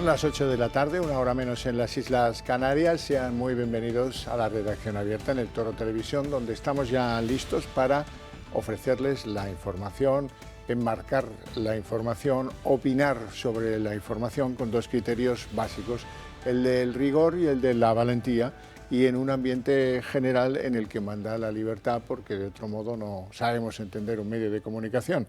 Son las 8 de la tarde, una hora menos en las Islas Canarias. Sean muy bienvenidos a la redacción abierta en el Toro Televisión, donde estamos ya listos para ofrecerles la información, enmarcar la información, opinar sobre la información con dos criterios básicos, el del rigor y el de la valentía, y en un ambiente general en el que manda la libertad, porque de otro modo no sabemos entender un medio de comunicación.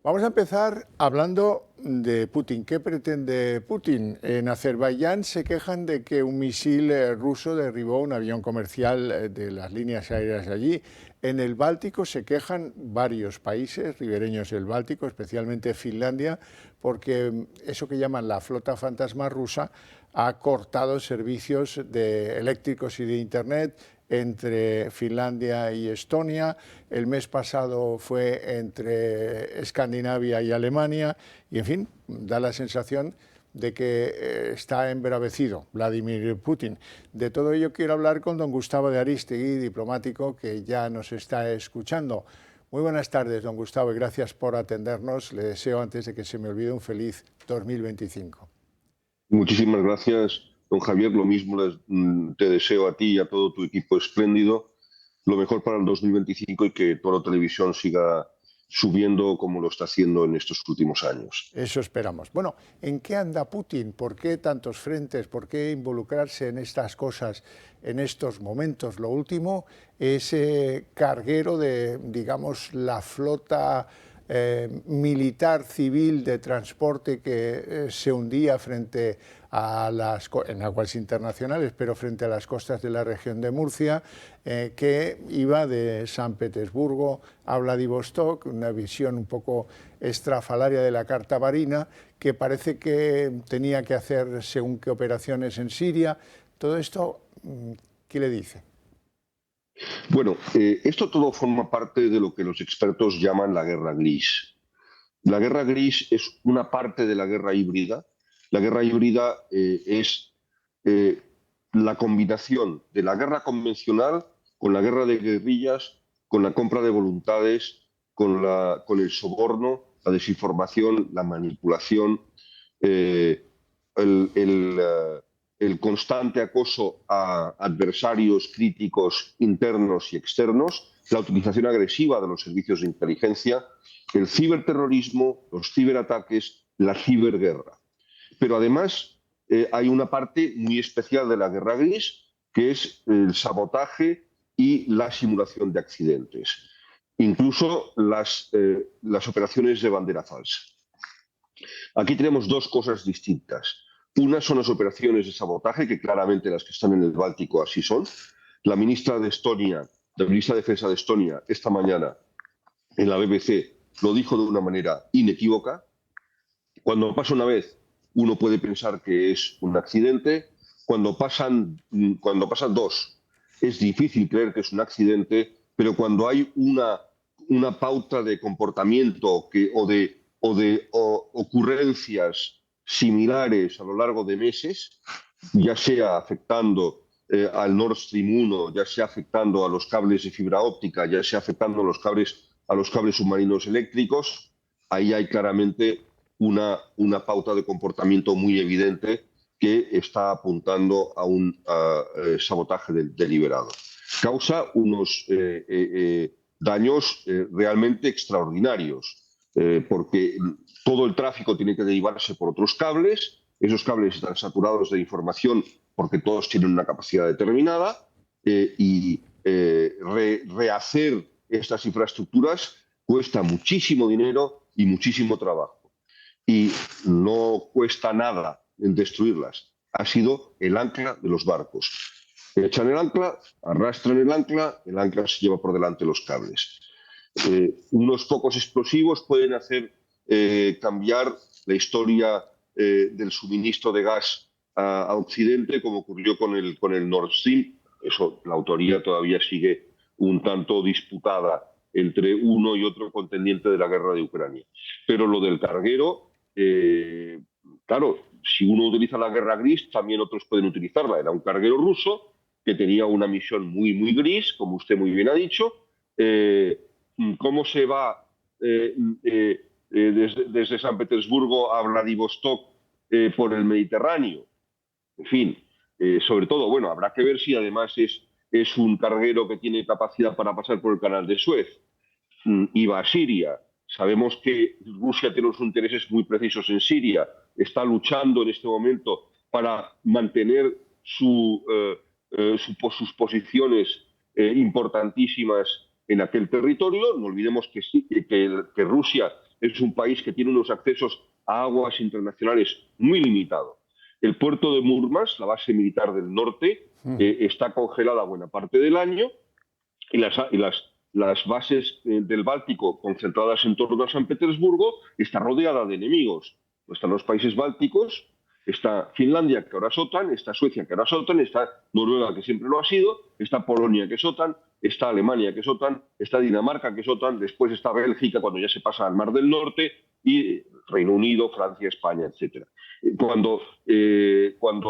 Vamos a empezar hablando de Putin. ¿Qué pretende Putin? En Azerbaiyán se quejan de que un misil ruso derribó un avión comercial de las líneas aéreas de allí. En el Báltico se quejan varios países ribereños del Báltico, especialmente Finlandia, porque eso que llaman la flota fantasma rusa ha cortado servicios eléctricos y de Internet entre Finlandia y Estonia. El mes pasado fue entre Escandinavia y Alemania y, en fin, da la sensación de que está embravecido Vladimir Putin. De todo ello quiero hablar con don Gustavo de Arístegui, diplomático, que ya nos está escuchando. Muy buenas tardes, don Gustavo, y gracias por atendernos. Le deseo, antes de que se me olvide, un feliz 2025. Muchísimas gracias, don Javier. Lo mismo te deseo a ti y a todo tu equipo espléndido. Lo mejor para el 2025 y que Toro Televisión siga subiendo como lo está haciendo en estos últimos años. Eso esperamos. Bueno, ¿en qué anda Putin? ¿Por qué tantos frentes? ¿Por qué involucrarse en estas cosas en estos momentos? Lo último, ese carguero de, digamos, la flota militar civil de transporte que se hundía frente a en aguas internacionales, pero frente a las costas de la región de Murcia, que iba de San Petersburgo a Vladivostok, una visión un poco estrafalaria de la Carta Varina, que parece que tenía que hacer según qué operaciones en Siria. Todo esto, ¿qué le dice? Bueno, esto todo forma parte de lo que los expertos llaman la guerra gris. La guerra gris es una parte de la guerra híbrida. La guerra híbrida es eh, la combinación de la guerra convencional con la guerra de guerrillas, con la compra de voluntades, con el soborno, la desinformación, la manipulación, eh, el, el, eh, el constante acoso a adversarios críticos internos y externos, la utilización agresiva de los servicios de inteligencia, el ciberterrorismo, los ciberataques, la ciberguerra. Pero además hay una parte muy especial de la guerra gris, que es el sabotaje y la simulación de accidentes, incluso las operaciones de bandera falsa. Aquí tenemos dos cosas distintas. Una son las operaciones de sabotaje, que claramente las que están en el Báltico así son. La ministra de Estonia, la ministra de Defensa de Estonia, esta mañana en la BBC lo dijo de una manera inequívoca. Cuando pasa una vez, uno puede pensar que es un accidente. Cuando pasan dos, es difícil creer que es un accidente, pero cuando hay una pauta de comportamiento o ocurrencias similares a lo largo de meses, ya sea afectando al Nord Stream 1, ya sea afectando a los cables de fibra óptica, ya sea afectando a los cables submarinos eléctricos, ahí hay claramente una pauta de comportamiento muy evidente que está apuntando a un sabotaje deliberado. Causa unos daños realmente extraordinarios, porque todo el tráfico tiene que derivarse por otros cables, esos cables están saturados de información porque todos tienen una capacidad determinada, y rehacer estas infraestructuras cuesta muchísimo dinero y muchísimo trabajo. Y no cuesta nada en destruirlas. Ha sido el ancla de los barcos. Echan el ancla, arrastran el ancla se lleva por delante los cables. Unos pocos explosivos pueden hacer cambiar la historia del suministro de gas a Occidente, como ocurrió con el Nord Stream. Eso, la autoría todavía sigue un tanto disputada entre uno y otro contendiente de la guerra de Ucrania. Pero lo del carguero, claro, si uno utiliza la guerra gris, también otros pueden utilizarla. Era un carguero ruso que tenía una misión muy, muy gris, como usted muy bien ha dicho. ¿Cómo se va desde San Petersburgo a Vladivostok por el Mediterráneo. En fin, sobre todo, bueno, habrá que ver si además es un carguero que tiene capacidad para pasar por el canal de Suez. Y va a Siria. Sabemos que Rusia tiene unos intereses muy precisos en Siria. Está luchando en este momento para mantener sus posiciones importantísimas en aquel territorio. No olvidemos que Rusia es un país que tiene unos accesos a aguas internacionales muy limitados. El puerto de Murmansk, la base militar del norte, está congelada buena parte del año y las bases del Báltico concentradas en torno a San Petersburgo está rodeada de enemigos. Están los países bálticos, está Finlandia, que ahora es OTAN, está Suecia, que ahora es OTAN, está Noruega, que siempre lo ha sido, está Polonia, que es OTAN, está Alemania, que es OTAN, está Dinamarca, que es OTAN, después está Bélgica, cuando ya se pasa al Mar del Norte, y Reino Unido, Francia, España, etc. Cuando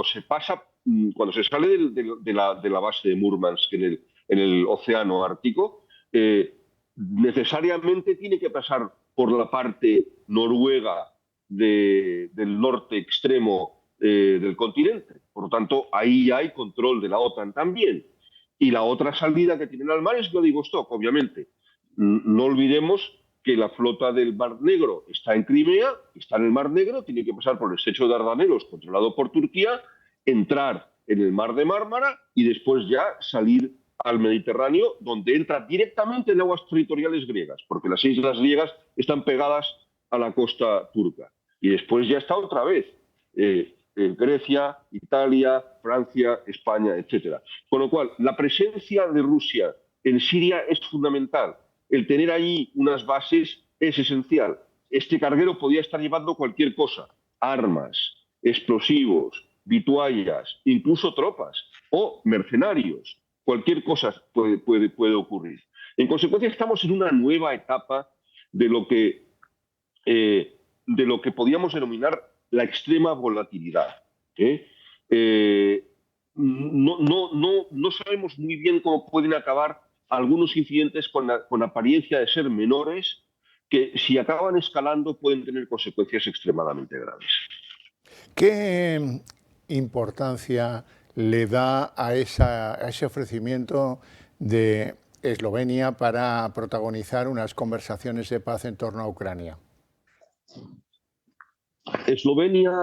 se sale de la base de Murmansk en el océano Ártico, necesariamente tiene que pasar por la parte noruega del norte extremo del continente. Por lo tanto, ahí ya hay control de la OTAN también. Y la otra salida que tienen al mar es Vladivostok, obviamente. No olvidemos que la flota del Mar Negro está en Crimea, está en el Mar Negro, tiene que pasar por el estrecho de Dardanelos, controlado por Turquía, entrar en el Mar de Mármara y después ya salir al Mediterráneo, donde entra directamente en aguas territoriales griegas, porque las islas griegas están pegadas a la costa turca. Y después ya está otra vez Grecia, Italia, Francia, España, etc. Con lo cual, la presencia de Rusia en Siria es fundamental. El tener allí unas bases es esencial. Este carguero podía estar llevando cualquier cosa, armas, explosivos, vituallas, incluso tropas o mercenarios. Cualquier cosa puede ocurrir. En consecuencia, estamos en una nueva etapa de lo que podíamos denominar la extrema volatilidad. No sabemos muy bien cómo pueden acabar algunos incidentes con apariencia de ser menores, que si acaban escalando pueden tener consecuencias extremadamente graves. ¿Qué importancia le da a ese ofrecimiento de Eslovenia para protagonizar unas conversaciones de paz en torno a Ucrania? Eslovenia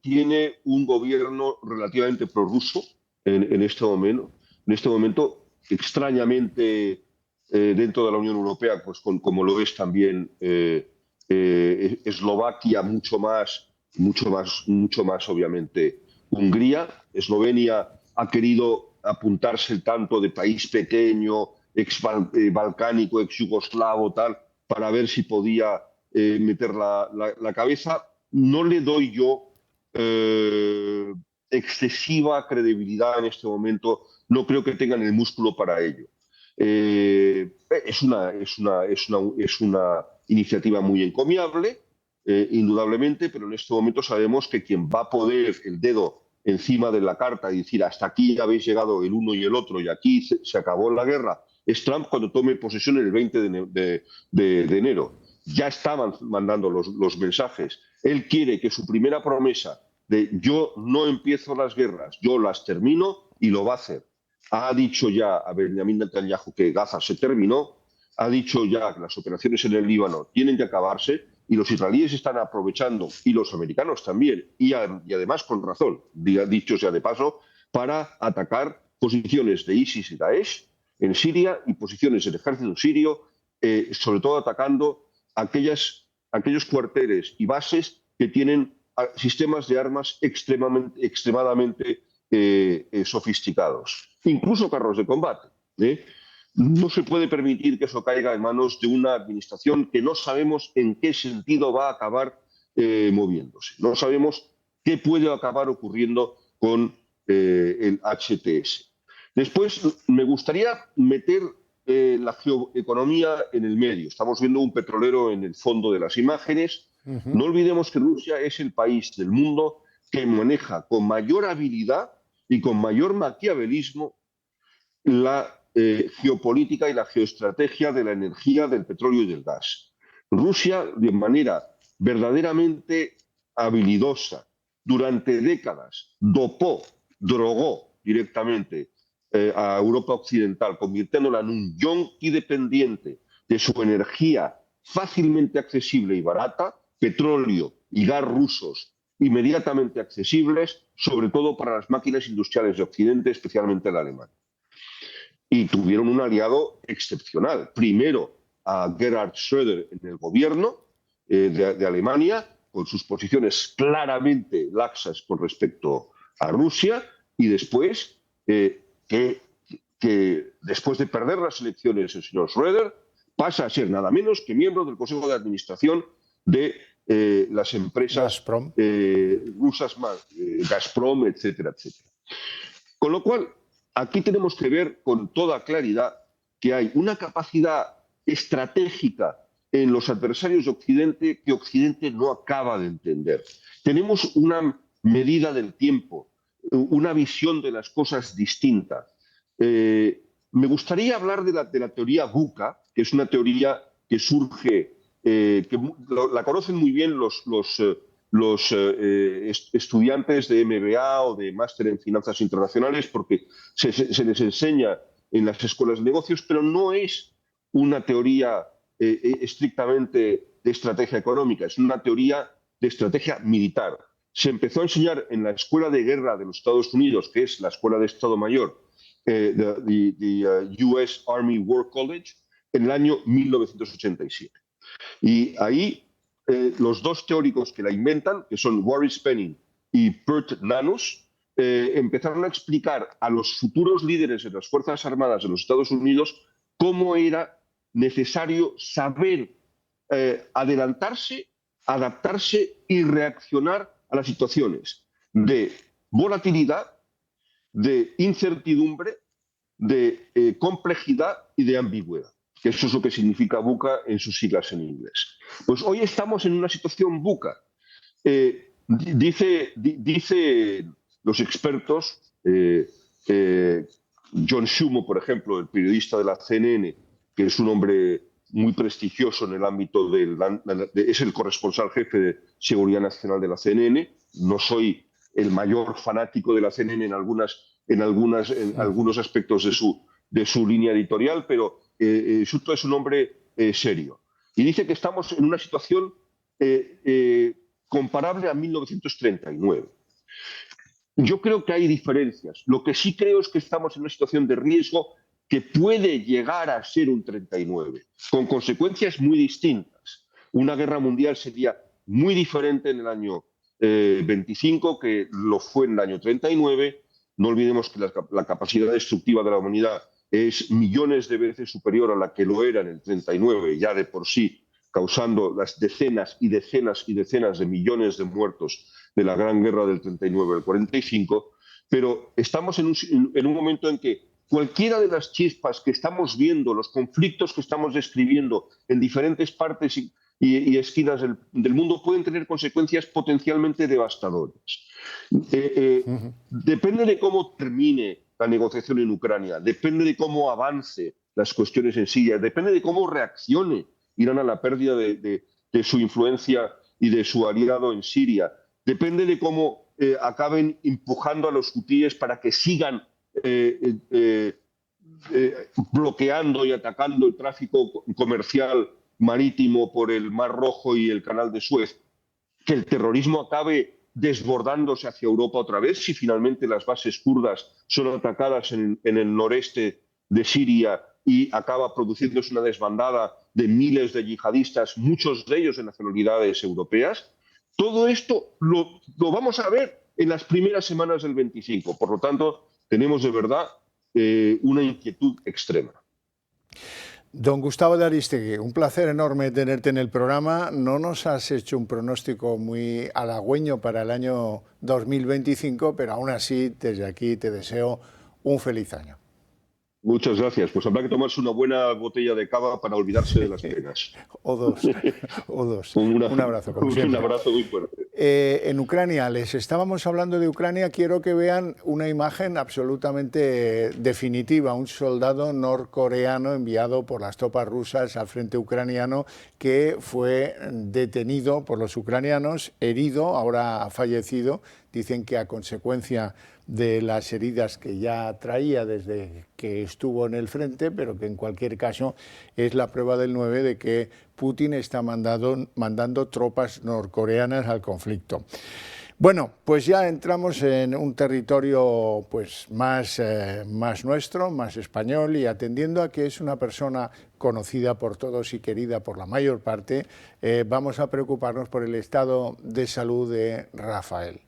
tiene un gobierno relativamente prorruso en este momento. En este momento, extrañamente, dentro de la Unión Europea, pues como lo es también Eslovaquia, mucho más, obviamente, Hungría. Eslovenia ha querido apuntarse el tanto de país pequeño, balcánico, ex-yugoslavo, tal, para ver si podía meter la cabeza. No le doy yo excesiva credibilidad en este momento. No creo que tengan el músculo para ello. Es una iniciativa muy encomiable, indudablemente, pero en este momento sabemos que quien va a poner el dedo encima de la carta y decir hasta aquí ya habéis llegado el uno y el otro y aquí se acabó la guerra, es Trump cuando tome posesión el 20 de enero. Ya estaban mandando los mensajes. Él quiere que su primera promesa de yo no empiezo las guerras, yo las termino, y lo va a hacer. Ha dicho ya a Benjamin Netanyahu que Gaza se terminó, ha dicho ya que las operaciones en el Líbano tienen que acabarse y los israelíes están aprovechando, y los americanos también, y además con razón, dicho sea de paso, para atacar posiciones de ISIS y Daesh en Siria y posiciones del ejército sirio, sobre todo atacando aquellos cuarteles y bases que tienen sistemas de armas extremadamente sofisticados, incluso carros de combate. No se puede permitir que eso caiga en manos de una administración que no sabemos en qué sentido va a acabar moviéndose. No sabemos qué puede acabar ocurriendo con el HTS. Después, me gustaría meter la geoeconomía en el medio. Estamos viendo un petrolero en el fondo de las imágenes. No olvidemos que Rusia es el país del mundo que maneja con mayor habilidad y con mayor maquiavelismo la geopolítica y la geoestrategia de la energía, del petróleo y del gas. Rusia, de manera verdaderamente habilidosa, durante décadas dopó, drogó directamente a Europa Occidental, convirtiéndola en un yonki dependiente de su energía fácilmente accesible y barata, petróleo y gas rusos inmediatamente accesibles, sobre todo para las máquinas industriales de Occidente, especialmente la alemana. Y tuvieron un aliado excepcional. Primero a Gerhard Schröder en el gobierno de Alemania, con sus posiciones claramente laxas con respecto a Rusia, y después que después de perder las elecciones el señor Schröder pasa a ser nada menos que miembro del Consejo de Administración de las empresas Gazprom, rusas, Gazprom, etcétera, etcétera. Con lo cual, aquí tenemos que ver con toda claridad que hay una capacidad estratégica en los adversarios de Occidente que Occidente no acaba de entender. Tenemos una medida del tiempo, una visión de las cosas distinta. Me gustaría hablar de la teoría VUCA, que es una teoría que surge, que la conocen muy bien los estudiantes de MBA o de máster en finanzas internacionales, porque se les enseña en las escuelas de negocios, pero no es una teoría estrictamente de estrategia económica, es una teoría de estrategia militar. Se empezó a enseñar en la Escuela de Guerra de los Estados Unidos, que es la Escuela de Estado Mayor, US Army War College, en el año 1987. Y ahí los dos teóricos que la inventan, que son Warren Spenning y Burt Nanus, empezaron a explicar a los futuros líderes de las Fuerzas Armadas de los Estados Unidos cómo era necesario saber adelantarse, adaptarse y reaccionar a las situaciones de volatilidad, de incertidumbre, de complejidad y de ambigüedad, que eso es lo que significa VUCA en sus siglas en inglés. Pues hoy estamos en una situación VUCA. Dice los expertos, John Schumo, por ejemplo, el periodista de la CNN, que es un hombre muy prestigioso en el ámbito es el corresponsal jefe de Seguridad Nacional de la CNN. No soy el mayor fanático de la CNN en algunos aspectos de su línea editorial, pero Schuto es un hombre serio. Y dice que estamos en una situación comparable a 1939. Yo creo que hay diferencias. Lo que sí creo es que estamos en una situación de riesgo que puede llegar a ser un 39, con consecuencias muy distintas. Una guerra mundial sería muy diferente en el año 25 que lo fue en el año 39. No olvidemos que la capacidad destructiva de la humanidad es millones de veces superior a la que lo era en el 39, ya de por sí, causando las decenas y decenas y decenas de millones de muertos de la Gran Guerra del 39 al 45, pero estamos en un momento en que cualquiera de las chispas que estamos viendo, los conflictos que estamos describiendo en diferentes partes y esquinas del mundo pueden tener consecuencias potencialmente devastadoras. Depende de cómo termine la negociación en Ucrania, depende de cómo avance las cuestiones en Siria, depende de cómo reaccione Irán a la pérdida de su influencia y de su aliado en Siria, depende de cómo acaben empujando a los hutíes para que sigan bloqueando y atacando el tráfico comercial marítimo por el Mar Rojo y el Canal de Suez, que el terrorismo acabe desbordándose hacia Europa otra vez si finalmente las bases kurdas son atacadas en el noreste de Siria y acaba produciéndose una desbandada de miles de yihadistas, muchos de ellos de nacionalidades europeas. Todo esto lo vamos a ver en las primeras semanas del 25. Por lo tanto, tenemos de verdad una inquietud extrema. Don Gustavo de Aristegui, un placer enorme tenerte en el programa. No nos has hecho un pronóstico muy halagüeño para el año 2025, pero aún así, desde aquí te deseo un feliz año. Muchas gracias. Pues habrá que tomarse una buena botella de cava para olvidarse de las penas. O dos. Un abrazo, como siempre. Un abrazo muy fuerte. En Ucrania, les estábamos hablando de Ucrania, quiero que vean una imagen absolutamente definitiva, un soldado norcoreano enviado por las tropas rusas al frente ucraniano que fue detenido por los ucranianos, herido, ahora ha fallecido, dicen que a consecuencia de las heridas que ya traía desde que estuvo en el frente, pero que en cualquier caso es la prueba del 9 de que Putin está mandando tropas norcoreanas al conflicto. Bueno, pues ya entramos en un territorio pues más nuestro, más español, y atendiendo a que es una persona conocida por todos y querida por la mayor parte, vamos a preocuparnos por el estado de salud de Rafael.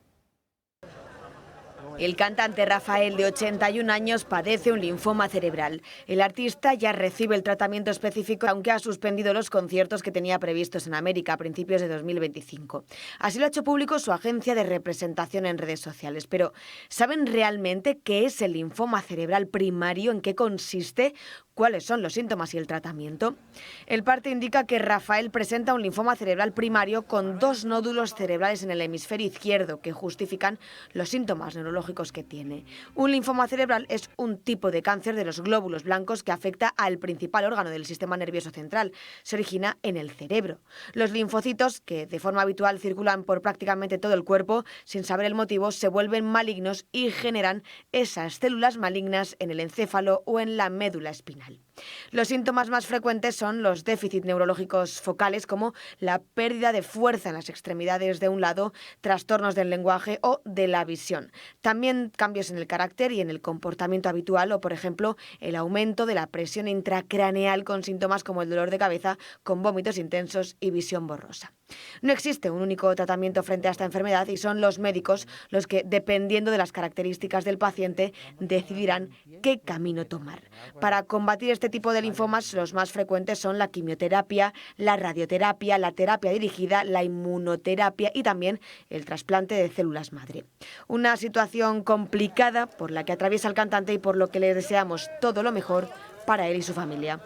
El cantante Rafael, de 81 años, padece un linfoma cerebral. El artista ya recibe el tratamiento específico, aunque ha suspendido los conciertos que tenía previstos en América a principios de 2025. Así lo ha hecho público su agencia de representación en redes sociales. Pero, ¿saben realmente qué es el linfoma cerebral primario? ¿En qué consiste? ¿Cuáles son los síntomas y el tratamiento? El parte indica que Rafael presenta un linfoma cerebral primario con 2 nódulos cerebrales en el hemisferio izquierdo que justifican los síntomas neurológicos que tiene. Un linfoma cerebral es un tipo de cáncer de los glóbulos blancos que afecta al principal órgano del sistema nervioso central. Se origina en el cerebro. Los linfocitos, que de forma habitual circulan por prácticamente todo el cuerpo, sin saber el motivo, se vuelven malignos y generan esas células malignas en el encéfalo o en la médula espinal. Los síntomas más frecuentes son los déficits neurológicos focales, como la pérdida de fuerza en las extremidades de un lado, trastornos del lenguaje o de la visión. También cambios en el carácter y en el comportamiento habitual, o por ejemplo el aumento de la presión intracraneal con síntomas como el dolor de cabeza, con vómitos intensos y visión borrosa. No existe un único tratamiento frente a esta enfermedad y son los médicos los que, dependiendo de las características del paciente, decidirán qué camino tomar. Para combatir este tipo de linfomas, los más frecuentes son la quimioterapia, la radioterapia, la terapia dirigida, la inmunoterapia y también el trasplante de células madre. Una situación complicada por la que atraviesa el cantante y por lo que le deseamos todo lo mejor para él y su familia.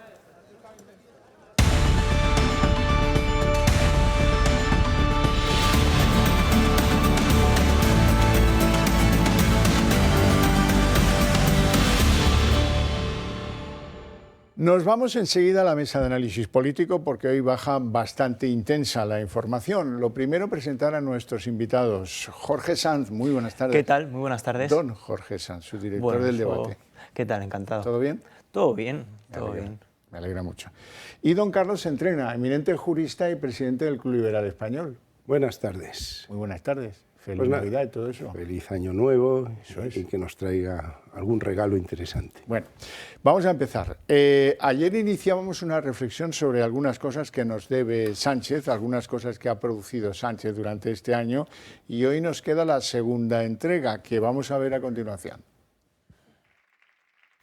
Nos vamos enseguida a la mesa de análisis político porque hoy baja bastante intensa la información. Lo primero, presentar a nuestros invitados. Jorge Sanz, muy buenas tardes. ¿Qué tal? Muy buenas tardes. Don Jorge Sanz, su director del debate. ¿Qué tal? Encantado. ¿Todo bien? Todo bien, todo bien. Me alegra mucho. Y don Carlos Entrena, eminente jurista y presidente del Club Liberal Español. Buenas tardes. Muy buenas tardes. Feliz Navidad y todo eso. Feliz Año Nuevo. Eso es. Y que nos traiga algún regalo interesante. Bueno, vamos a empezar. Ayer iniciábamos una reflexión sobre algunas cosas que nos debe Sánchez, algunas cosas que ha producido Sánchez durante este año, y hoy nos queda la segunda entrega que vamos a ver a continuación.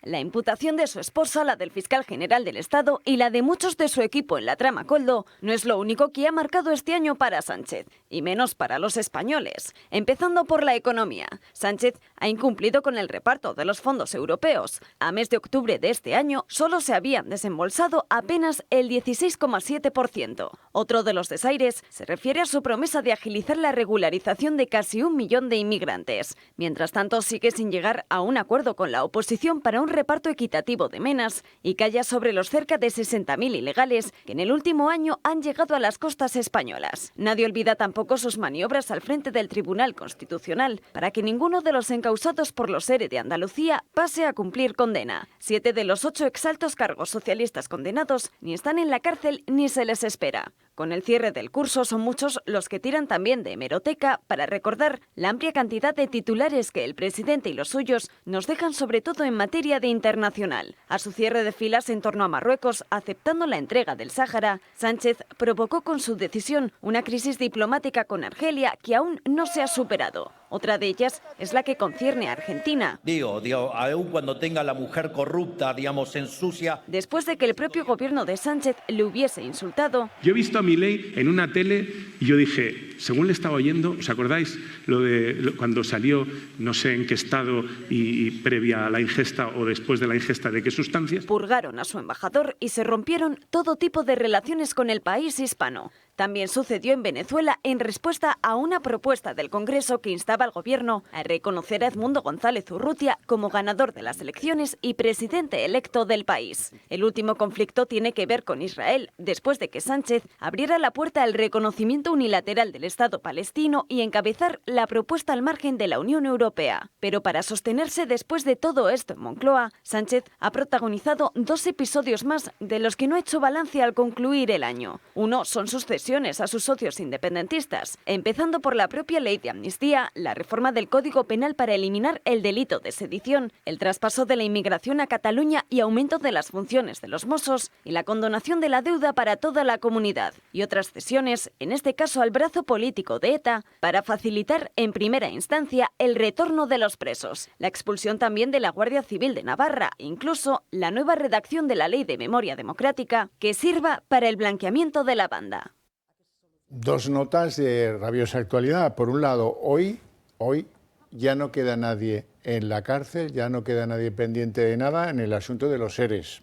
La imputación de su esposa, la del fiscal general del Estado y la de muchos de su equipo en la trama Koldo no es lo único que ha marcado este año para Sánchez, y menos para los españoles. Empezando por la economía. Sánchez ha incumplido con el reparto de los fondos europeos. A mes de octubre de este año solo se habían desembolsado apenas el 16,7%. Otro de los desaires se refiere a su promesa de agilizar la regularización de casi 1 millón de inmigrantes. Mientras tanto, sigue sin llegar a un acuerdo con la oposición para un reparto equitativo de menas y calla sobre los cerca de 60.000 ilegales que en el último año han llegado a las costas españolas. Nadie olvida tampoco sus maniobras al frente del Tribunal Constitucional para que ninguno de los encausados por los ERE de Andalucía pase a cumplir condena. 7 de los 8 exaltos cargos socialistas condenados ni están en la cárcel ni se les espera. Con el cierre del curso son muchos los que tiran también de hemeroteca para recordar la amplia cantidad de titulares que el presidente y los suyos nos dejan, sobre todo en materia de internacional. A su cierre de filas en torno a Marruecos, aceptando la entrega del Sáhara, Sánchez provocó con su decisión una crisis diplomática con Argelia que aún no se ha superado. Otra de ellas es la que concierne a Argentina. Digo, aún cuando tenga la mujer corrupta, digamos, ensucia. Después de que el propio gobierno de Sánchez le hubiese insultado. Yo he visto a Milei en una tele y yo dije, según le estaba oyendo, ¿os acordáis cuando salió, no sé en qué estado y previa a la ingesta o después de la ingesta de qué sustancias? Purgaron a su embajador y se rompieron todo tipo de relaciones con el país hispano. También sucedió en Venezuela en respuesta a una propuesta del Congreso que instaba al gobierno a reconocer a Edmundo González Urrutia como ganador de las elecciones y presidente electo del país. El último conflicto tiene que ver con Israel, después de que Sánchez abriera la puerta al reconocimiento unilateral del Estado palestino y encabezar la propuesta al margen de la Unión Europea. Pero para sostenerse después de todo esto en Moncloa, Sánchez ha protagonizado 2 episodios más de los que no ha hecho balance al concluir el año. Uno son sus cesiones a sus socios independentistas, empezando por la propia ley de amnistía, la reforma del Código Penal para eliminar el delito de sedición, el traspaso de la inmigración a Cataluña y aumento de las funciones de los Mossos y la condonación de la deuda para toda la comunidad. Y otras cesiones, en este caso al brazo político de ETA, para facilitar en primera instancia el retorno de los presos, la expulsión también de la Guardia Civil de Navarra e incluso la nueva redacción de la Ley de Memoria Democrática que sirva para el blanqueamiento de la banda. 2 notas de rabiosa actualidad. Por un lado, hoy ya no queda nadie en la cárcel, ya no queda nadie pendiente de nada en el asunto de los ERES,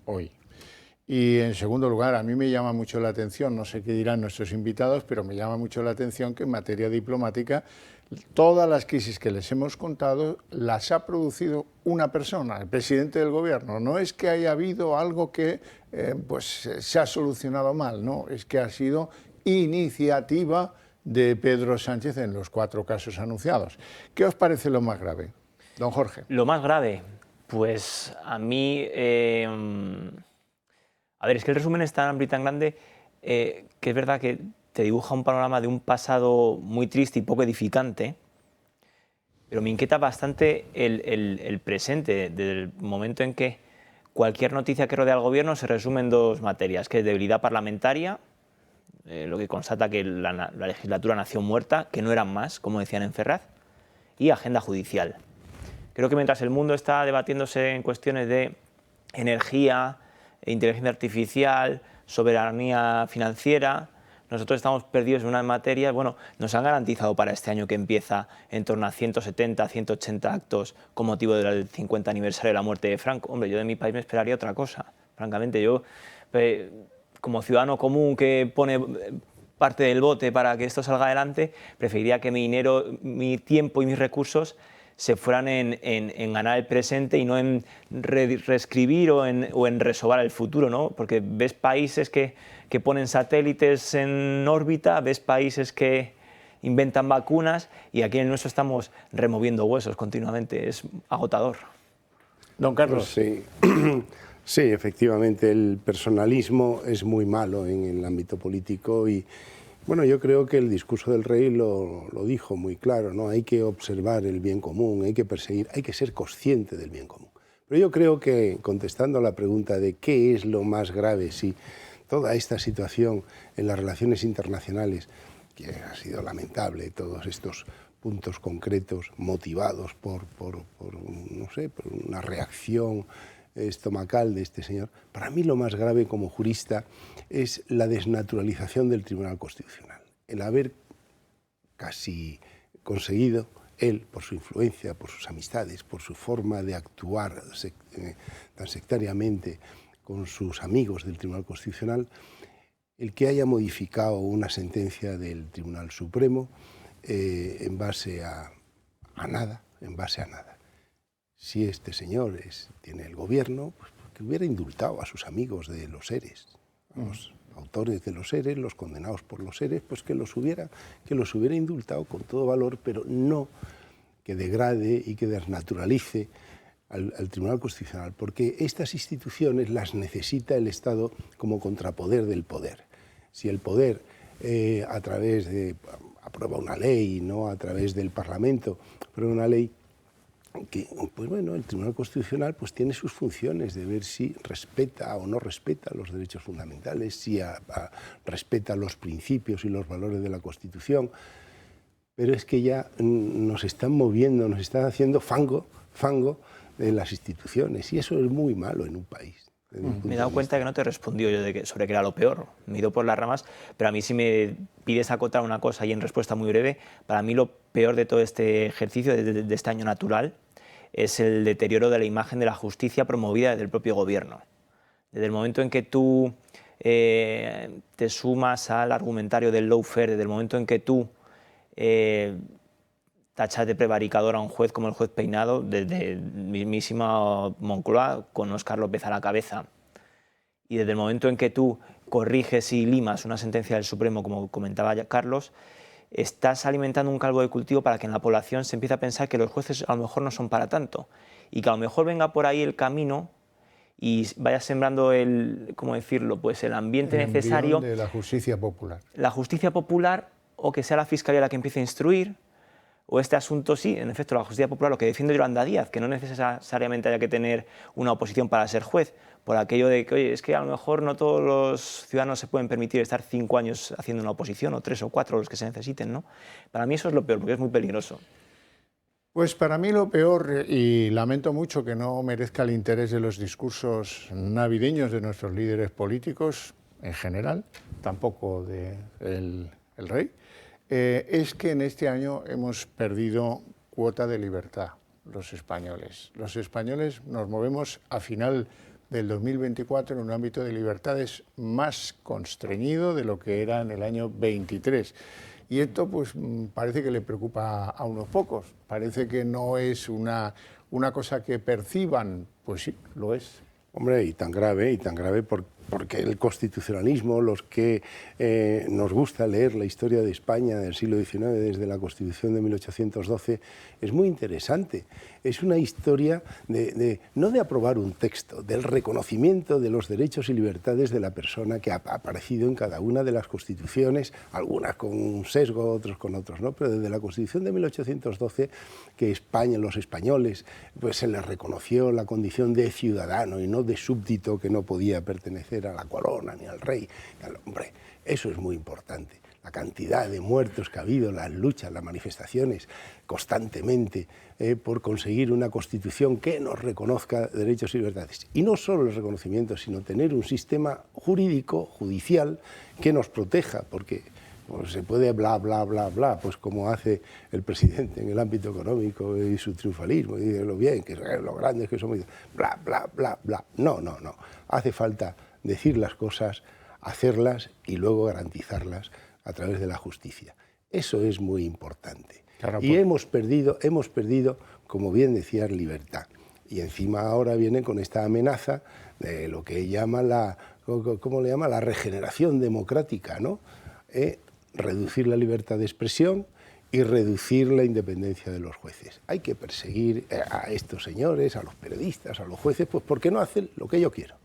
hoy. Y en segundo lugar, a mí me llama mucho la atención, no sé qué dirán nuestros invitados, pero me llama mucho la atención que en materia diplomática todas las crisis que les hemos contado las ha producido una persona, el presidente del gobierno. No es que haya habido algo que se ha solucionado mal, no, es que ha sido iniciativa de Pedro Sánchez en los 4 casos anunciados. ¿Qué os parece lo más grave, don Jorge? Lo más grave, pues a mí... A ver, es que el resumen es tan amplio y tan grande que es verdad que te dibuja un panorama de un pasado muy triste y poco edificante, pero me inquieta bastante el presente, desde el momento en que cualquier noticia que rodea al gobierno se resume en 2 materias, que es debilidad parlamentaria, lo que constata que la legislatura nació muerta, que no eran más, como decían en Ferraz, y agenda judicial. Creo que mientras el mundo está debatiéndose en cuestiones de energía, inteligencia artificial, soberanía financiera, nosotros estamos perdidos en unas materias. Bueno, nos han garantizado para este año que empieza en torno a 170, 180 actos con motivo del 50 aniversario de la muerte de Franco. Hombre, yo de mi país me esperaría otra cosa. Francamente, yo, como ciudadano común que pone parte del bote para que esto salga adelante, preferiría que mi dinero, mi tiempo y mis recursos se fueran en ganar el presente y no en reescribir o en resobar el futuro, ¿no? Porque ves países que ponen satélites en órbita, ves países que inventan vacunas y aquí en el nuestro estamos removiendo huesos continuamente. Es agotador. Don Carlos. Sí. Sí, efectivamente, el personalismo es muy malo en el ámbito político y bueno, yo creo que el discurso del rey lo dijo muy claro, ¿no? Hay que observar el bien común, hay que perseguir, hay que ser consciente del bien común. Pero yo creo que, contestando a la pregunta de qué es lo más grave, si toda esta situación en las relaciones internacionales, que ha sido lamentable, todos estos puntos concretos motivados por una reacción estomacal de este señor, para mí lo más grave como jurista es la desnaturalización del Tribunal Constitucional. El haber casi conseguido, él, por su influencia, por sus amistades, por su forma de actuar tan sectariamente con sus amigos del Tribunal Constitucional, el que haya modificado una sentencia del Tribunal Supremo en base a nada. Si este señor tiene el gobierno, pues que hubiera indultado a sus amigos de los ERES, a los autores de los ERES, los condenados por los ERES, pues que los hubiera indultado con todo valor, pero no que degrade y que desnaturalice al Tribunal Constitucional, porque estas instituciones las necesita el Estado como contrapoder del poder. Si el poder, a través de aprueba una ley, no a través del Parlamento, aprueba una ley, que, pues bueno, el Tribunal Constitucional pues tiene sus funciones de ver si respeta o no respeta los derechos fundamentales, si respeta los principios y los valores de la Constitución, pero es que ya nos están moviendo, nos están haciendo fango de las instituciones y eso es muy malo en un país. Me he dado cuenta que no te he respondido yo sobre qué era lo peor. Me he ido por las ramas, pero a mí si me pides acotar una cosa y en respuesta muy breve, para mí lo peor de todo este ejercicio, de este año natural, es el deterioro de la imagen de la justicia promovida desde el propio gobierno. Desde el momento en que tú te sumas al argumentario del lawfare, desde el momento en que tú tachas de prevaricador a un juez como el juez Peinado, desde mismísima Moncloa, con Óscar López a la cabeza, y desde el momento en que tú corriges y limas una sentencia del Supremo, como comentaba ya Carlos, estás alimentando un caldo de cultivo para que en la población se empiece a pensar que los jueces a lo mejor no son para tanto, y que a lo mejor venga por ahí el camino y vaya sembrando ¿cómo decirlo?, pues el ambiente necesario de la justicia popular. La justicia popular, o que sea la Fiscalía la que empiece a instruir, o este asunto sí, en efecto, la justicia popular, lo que defiende Yolanda Díaz, que no necesariamente haya que tener una oposición para ser juez, por aquello de que, oye, es que a lo mejor no todos los ciudadanos se pueden permitir estar 5 años haciendo una oposición, o 3 o 4, los que se necesiten, ¿no? Para mí eso es lo peor, porque es muy peligroso. Pues para mí lo peor, y lamento mucho que no merezca el interés de los discursos navideños de nuestros líderes políticos en general, tampoco del rey, es que en este año hemos perdido cuota de libertad los españoles. Los españoles nos movemos a final del 2024 en un ámbito de libertades más constreñido de lo que era en el año 23. Y esto pues parece que le preocupa a unos pocos, parece que no es una cosa que perciban, pues sí, lo es. Hombre, y tan grave porque el constitucionalismo, los que nos gusta leer la historia de España del siglo XIX desde la Constitución de 1812, es muy interesante. Es una historia no de aprobar un texto, del reconocimiento de los derechos y libertades de la persona que ha aparecido en cada una de las constituciones, algunas con un sesgo, otros con otros, ¿no? Pero desde la Constitución de 1812, que España, los españoles, pues se les reconoció la condición de ciudadano y no de súbdito que no podía pertenecer a la corona ni al rey. Hombre, eso es muy importante. La cantidad de muertos que ha habido, las luchas, las manifestaciones constantemente por conseguir una constitución que nos reconozca derechos y libertades. Y no solo el reconocimiento, sino tener un sistema jurídico, judicial, que nos proteja, porque pues, se puede bla, bla, bla, bla, pues como hace el presidente en el ámbito económico y su triunfalismo, y de lo bien, que lo grandes que somos, bla, bla, bla, bla. No, no, no. Hace falta decir las cosas, hacerlas y luego garantizarlas a través de la justicia. Eso es muy importante. Claro, y hemos perdido, como bien decías, libertad. Y encima ahora vienen con esta amenaza de lo que llama ¿cómo le llama? La regeneración democrática, ¿no? Reducir la libertad de expresión y reducir la independencia de los jueces. Hay que perseguir a estos señores, a los periodistas, a los jueces, pues porque no hacen lo que yo quiero.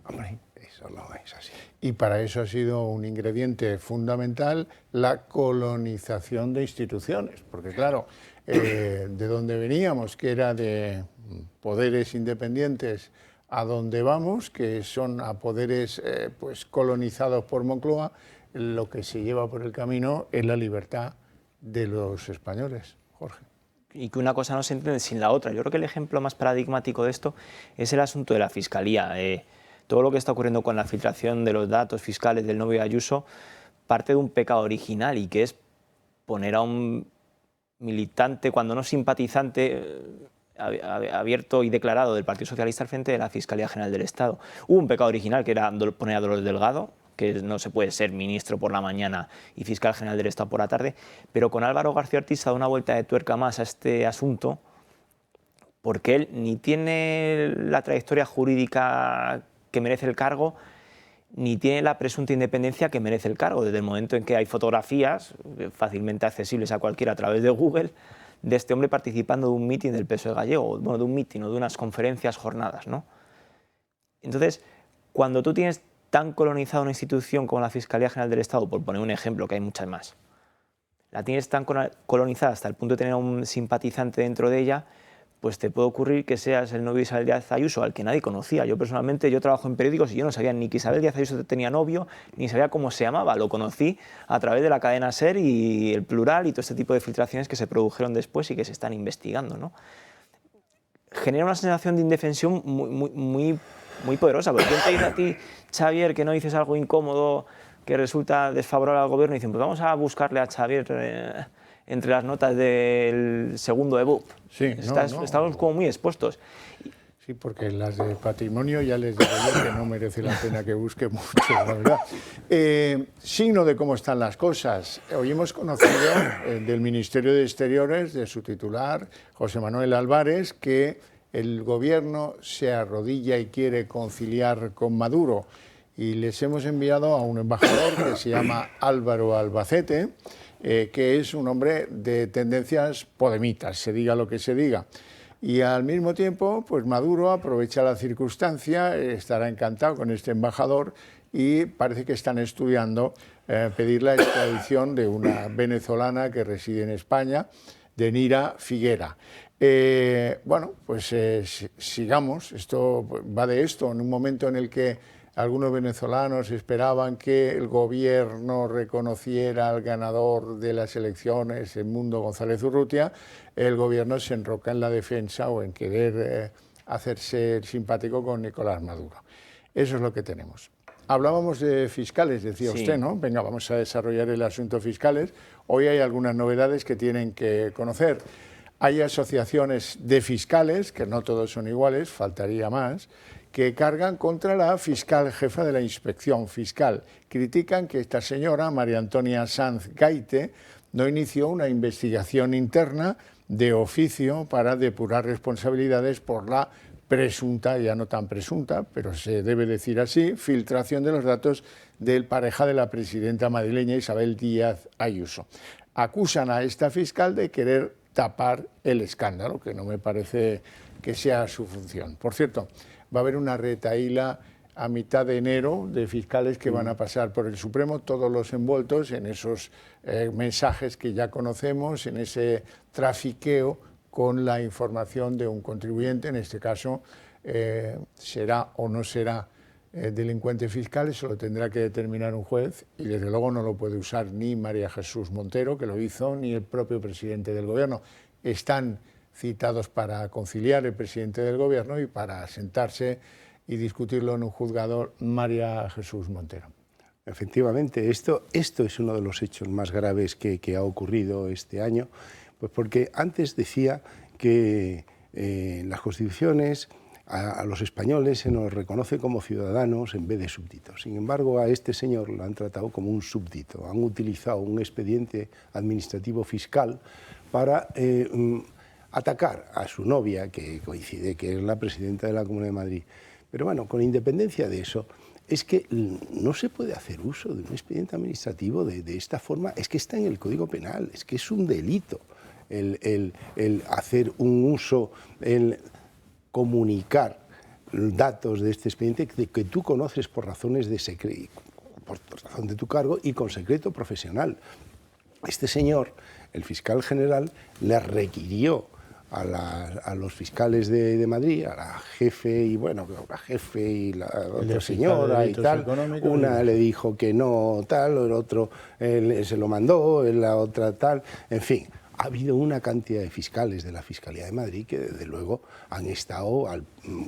Hombre, eso no es así. Y para eso ha sido un ingrediente fundamental la colonización de instituciones, porque claro, de donde veníamos, que era de poderes independientes, a donde vamos, que son a poderes pues colonizados por Moncloa, lo que se lleva por el camino es la libertad de los españoles. Jorge. Y que una cosa no se entiende sin la otra. Yo creo que el ejemplo más paradigmático de esto es el asunto de la Fiscalía. Todo lo que está ocurriendo con la filtración de los datos fiscales del novio de Ayuso parte de un pecado original, y que es poner a un militante, cuando no simpatizante, abierto y declarado del Partido Socialista al frente de la Fiscalía General del Estado. Hubo un pecado original, que era poner a Dolores Delgado, que no se puede ser ministro por la mañana y fiscal general del Estado por la tarde, pero con Álvaro García Ortiz ha dado una vuelta de tuerca más a este asunto, porque él ni tiene la trayectoria jurídica que merece el cargo, ni tiene la presunta independencia que merece el cargo, desde el momento en que hay fotografías fácilmente accesibles a cualquiera a través de Google, de este hombre participando de un mitin del PSOE gallego, bueno, de un mitin o de unas conferencias, jornadas, ¿no? Entonces, cuando tú tienes tan colonizada una institución como la Fiscalía General del Estado, por poner un ejemplo, que hay muchas más, la tienes tan colonizada hasta el punto de tener a un simpatizante dentro de ella, pues te puede ocurrir que seas el novio de Isabel Díaz Ayuso, al que nadie conocía. Yo personalmente, yo trabajo en periódicos y yo no sabía ni que Isabel Díaz Ayuso tenía novio, ni sabía cómo se llamaba. Lo conocí a través de la cadena SER y El Plural y todo este tipo de filtraciones que se produjeron después y que se están investigando, ¿no? Genera una sensación de indefensión muy poderosa, porque ¿quién te dice a ti, Xavier, que no dices algo incómodo que resulta desfavorable al gobierno? Y dicen, pues vamos a buscarle a Xavier entre las notas del segundo debut. Sí, Estamos como muy expuestos. Sí, porque las de patrimonio ya les digo yo que no merece la pena que busque mucho, la verdad. Signo de cómo están las cosas. Hoy hemos conocido del Ministerio de Exteriores, de su titular, José Manuel Álvarez, que el gobierno se arrodilla y quiere conciliar con Maduro. Y les hemos enviado a un embajador que se llama Álvaro Albacete, que es un hombre de tendencias podemitas, se diga lo que se diga. Y al mismo tiempo, pues Maduro aprovecha la circunstancia, estará encantado con este embajador y parece que están estudiando pedir la extradición de una venezolana que reside en España, Denira Figuera. Bueno, pues sigamos, esto va de esto, en un momento en el que algunos venezolanos esperaban que el gobierno reconociera al ganador de las elecciones, Edmundo González Urrutia. El gobierno se enroca en la defensa o en querer hacerse simpático con Nicolás Maduro. Eso es lo que tenemos. Hablábamos de fiscales, decía usted, ¿no? Venga, vamos a desarrollar el asunto fiscales. Hoy hay algunas novedades que tienen que conocer. Hay asociaciones de fiscales, que no todos son iguales, faltaría más, que cargan contra la fiscal jefa de la Inspección Fiscal. Critican que esta señora, María Antonia Sanz Gaite, no inició una investigación interna de oficio para depurar responsabilidades por la presunta, ya no tan presunta, pero se debe decir así, filtración de los datos del pareja de la presidenta madrileña Isabel Díaz Ayuso. Acusan a esta fiscal de querer tapar el escándalo, que no me parece que sea su función. Por cierto, va a haber una retahíla a mitad de enero de fiscales que van a pasar por el Supremo, todos los envueltos en esos mensajes que ya conocemos, en ese trafiqueo con la información de un contribuyente, en este caso será o no será delincuente fiscal, eso lo tendrá que determinar un juez y desde luego no lo puede usar ni María Jesús Montero, que lo hizo, ni el propio presidente del gobierno. Están citados para conciliar el presidente del gobierno y para sentarse y discutirlo en un juzgado María Jesús Montero. Efectivamente, esto es uno de los hechos más graves que ha ocurrido este año, pues porque antes decía que las constituciones a los españoles se nos reconoce como ciudadanos en vez de súbditos. Sin embargo, a este señor lo han tratado como un súbdito. Han utilizado un expediente administrativo fiscal para atacar a su novia, que coincide que es la presidenta de la Comunidad de Madrid. Pero bueno, con independencia de eso, es que no se puede hacer uso de un expediente administrativo de esta forma, es que está en el Código Penal, es que es un delito el hacer un uso, el comunicar datos de este expediente que tú conoces por razones de secreto, por razón de tu cargo y con secreto profesional. Este señor, el fiscal general, le requirió a los fiscales de Madrid, a la jefe y bueno, la jefe y la otra señora y tal, una le dijo que no tal, el otro se lo mandó, la otra tal, en fin. Ha habido una cantidad de fiscales de la Fiscalía de Madrid que desde luego han estado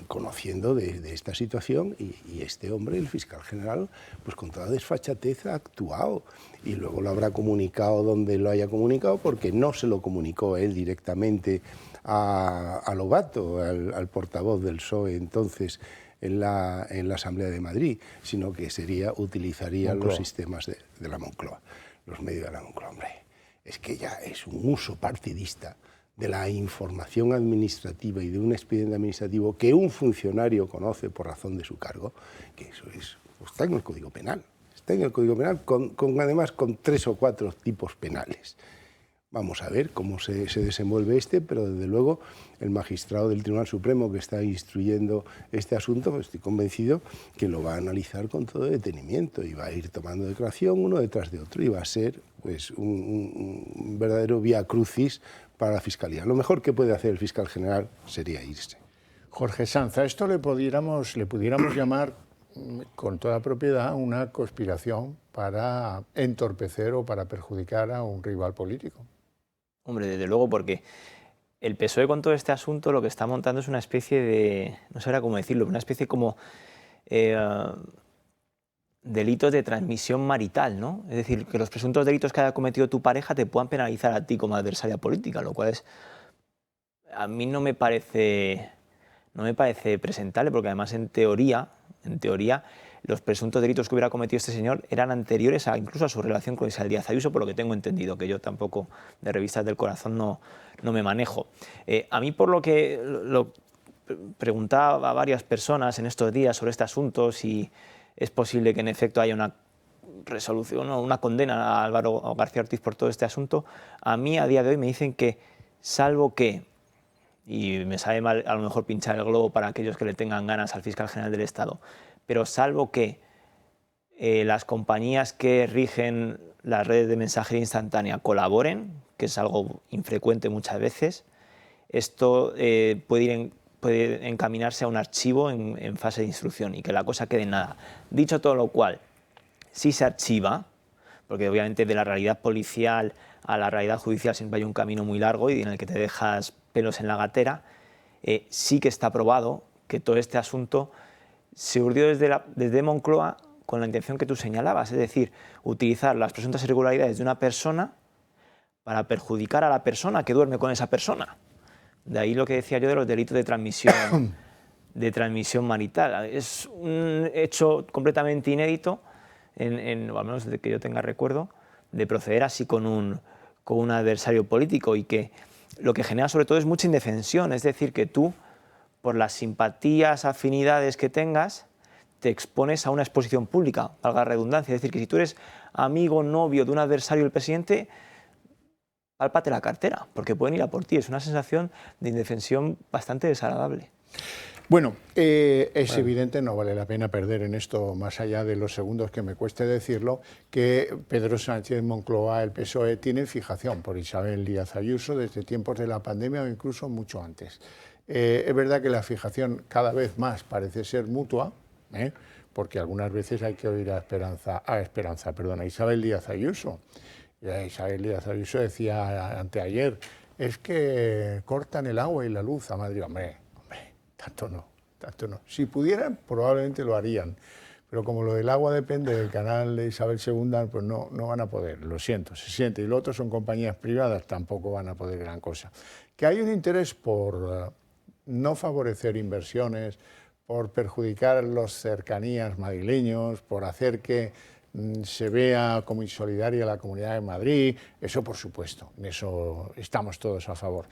conociendo de esta situación y este hombre, el fiscal general, pues con toda desfachatez ha actuado y luego lo habrá comunicado donde lo haya comunicado porque no se lo comunicó él directamente a Lobato, al portavoz del PSOE entonces en la Asamblea de Madrid, sino que utilizaría los sistemas de la Moncloa, los medios de la Moncloa, hombre. Es que ya es un uso partidista de la información administrativa y de un expediente administrativo que un funcionario conoce por razón de su cargo, que eso está en el Código Penal. Está en el Código Penal, además con 3 o 4 tipos penales. Vamos a ver cómo se desenvuelve pero desde luego el magistrado del Tribunal Supremo que está instruyendo este asunto, pues estoy convencido que lo va a analizar con todo detenimiento y va a ir tomando declaración uno detrás de otro y va a ser pues un verdadero vía crucis para la Fiscalía. Lo mejor que puede hacer el fiscal general sería irse. Jorge Sanz, a esto le pudiéramos llamar con toda propiedad una conspiración para entorpecer o para perjudicar a un rival político. Hombre, desde luego, porque el PSOE con todo este asunto lo que está montando es una especie de, no sé cómo decirlo, una especie como delitos de transmisión marital, ¿no? Es decir, que los presuntos delitos que haya cometido tu pareja te puedan penalizar a ti como adversaria política, lo cual a mí no me parece no me parece presentable, porque además en teoría, los presuntos delitos que hubiera cometido este señor eran anteriores incluso a su relación con Isabel Díaz Ayuso, por lo que tengo entendido, que yo tampoco de revistas del corazón no me manejo. A mí, por lo que lo preguntaba a varias personas en estos días sobre este asunto, si es posible que en efecto haya una resolución o una condena a Álvaro García Ortiz por todo este asunto, a mí a día de hoy me dicen que, salvo que, y me sabe mal a lo mejor pinchar el globo para aquellos que le tengan ganas al fiscal general del Estado, pero salvo que las compañías que rigen las redes de mensajería instantánea colaboren, que es algo infrecuente muchas veces, esto puede encaminarse a un archivo en fase de instrucción y que la cosa quede en nada. Dicho todo lo cual, si se archiva, porque obviamente de la realidad policial a la realidad judicial siempre hay un camino muy largo y en el que te dejas pelos en la gatera, sí que está probado que todo este asunto se urdió desde Moncloa con la intención que tú señalabas, es decir, utilizar las presuntas irregularidades de una persona para perjudicar a la persona que duerme con esa persona. De ahí lo que decía yo de los delitos de transmisión marital. Es un hecho completamente inédito, o al menos desde que yo tenga recuerdo, de proceder así con un adversario político, y que lo que genera sobre todo es mucha indefensión, es decir, que tú, por las simpatías, afinidades que tengas, te expones a una exposición pública, valga la redundancia. Es decir, que si tú eres amigo, novio de un adversario del presidente, pálpate la cartera, porque pueden ir a por ti. Es una sensación de indefensión bastante desagradable. Bueno, es evidente, no vale la pena perder en esto, más allá de los segundos que me cueste decirlo, que Pedro Sánchez, Moncloa, el PSOE, tienen fijación por Isabel Díaz Ayuso desde tiempos de la pandemia o incluso mucho antes. Es verdad que la fijación cada vez más parece ser mutua, porque algunas veces hay que oír a Isabel Díaz Ayuso. Isabel Díaz Ayuso decía anteayer, es que cortan el agua y la luz a Madrid. Hombre, tanto no. Si pudieran, probablemente lo harían. Pero como lo del agua depende del canal de Isabel II, pues no van a poder, lo siento, se siente. Y lo otro son compañías privadas, tampoco van a poder gran cosa. Que hay un interés por no favorecer inversiones, por perjudicar los cercanías madrileños, por hacer que se vea como insolidaria la Comunidad de Madrid, eso por supuesto, en eso estamos todos a favor.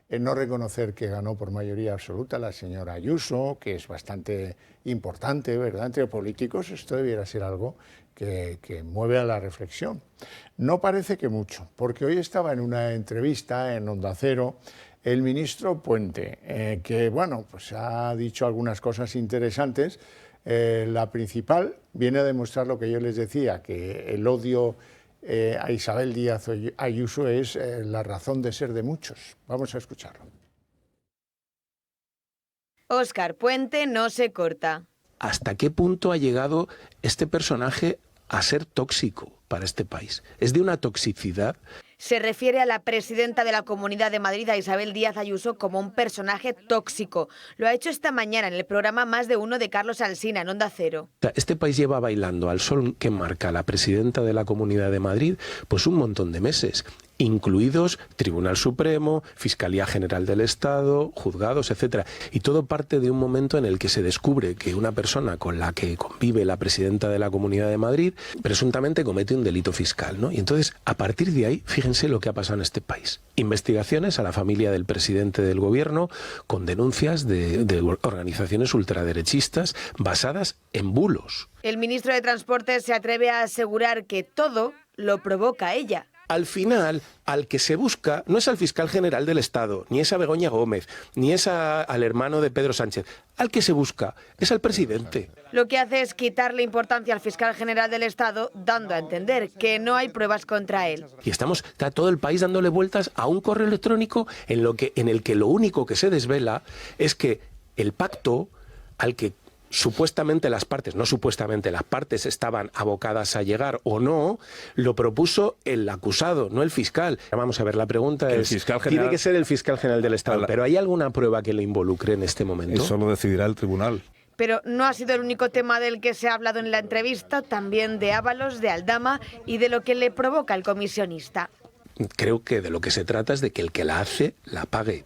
No reconocer que ganó por mayoría absoluta la señora Ayuso, que es bastante importante, ¿verdad?, entre políticos, esto debiera ser algo que mueve a la reflexión. No parece que mucho, porque hoy estaba en una entrevista en Onda Cero el ministro Puente, que bueno, pues ha dicho algunas cosas interesantes. La principal viene a demostrar lo que yo les decía, que el odio a Isabel Díaz Ayuso es la razón de ser de muchos. Vamos a escucharlo. Óscar Puente no se corta. ¿Hasta qué punto ha llegado este personaje a ser tóxico para este país? Es de una toxicidad. Se refiere a la presidenta de la Comunidad de Madrid, a Isabel Díaz Ayuso, como un personaje tóxico. Lo ha hecho esta mañana en el programa Más de Uno de Carlos Alsina, en Onda Cero. Este país lleva bailando al sol que marca la presidenta de la Comunidad de Madrid pues un montón de meses, incluidos Tribunal Supremo, Fiscalía General del Estado, juzgados, etcétera. Y todo parte de un momento en el que se descubre que una persona con la que convive la presidenta de la Comunidad de Madrid presuntamente comete un delito fiscal, ¿no? Y entonces, a partir de ahí, fíjense lo que ha pasado en este país. Investigaciones a la familia del presidente del gobierno con denuncias de organizaciones ultraderechistas basadas en bulos. El ministro de Transportes se atreve a asegurar que todo lo provoca ella. Al final, al que se busca no es al fiscal general del Estado, ni es a Begoña Gómez, ni es al hermano de Pedro Sánchez. Al que se busca es al presidente. Lo que hace es quitarle importancia al fiscal general del Estado, dando a entender que no hay pruebas contra él. Y está todo el país dándole vueltas a un correo electrónico en el que lo único que se desvela es que el pacto al que supuestamente las partes estaban abocadas a llegar o no, lo propuso el acusado, no el fiscal. Vamos a ver, la pregunta es, tiene que ser el fiscal general del Estado, pero ¿hay alguna prueba que le involucre en este momento? Eso lo decidirá el tribunal. Pero no ha sido el único tema del que se ha hablado en la entrevista, también de Ábalos, de Aldama y de lo que le provoca el comisionista. Creo que de lo que se trata es de que el que la hace, la pague.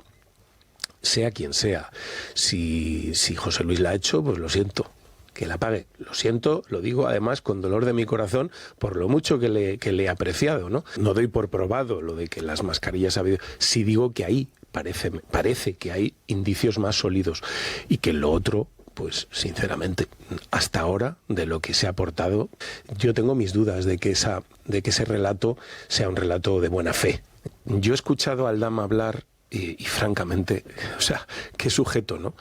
sea quien sea. Si José Luis la ha hecho, pues lo siento, que la pague. Lo siento, lo digo además con dolor de mi corazón por lo mucho que le he apreciado, ¿no? No doy por probado lo de que las mascarillas ha habido. Sí digo que ahí parece que hay indicios más sólidos y que lo otro, pues sinceramente, hasta ahora, de lo que se ha aportado, yo tengo mis dudas de que ese relato sea un relato de buena fe. Yo he escuchado a Aldama hablar y francamente, o sea, qué sujeto, ¿no?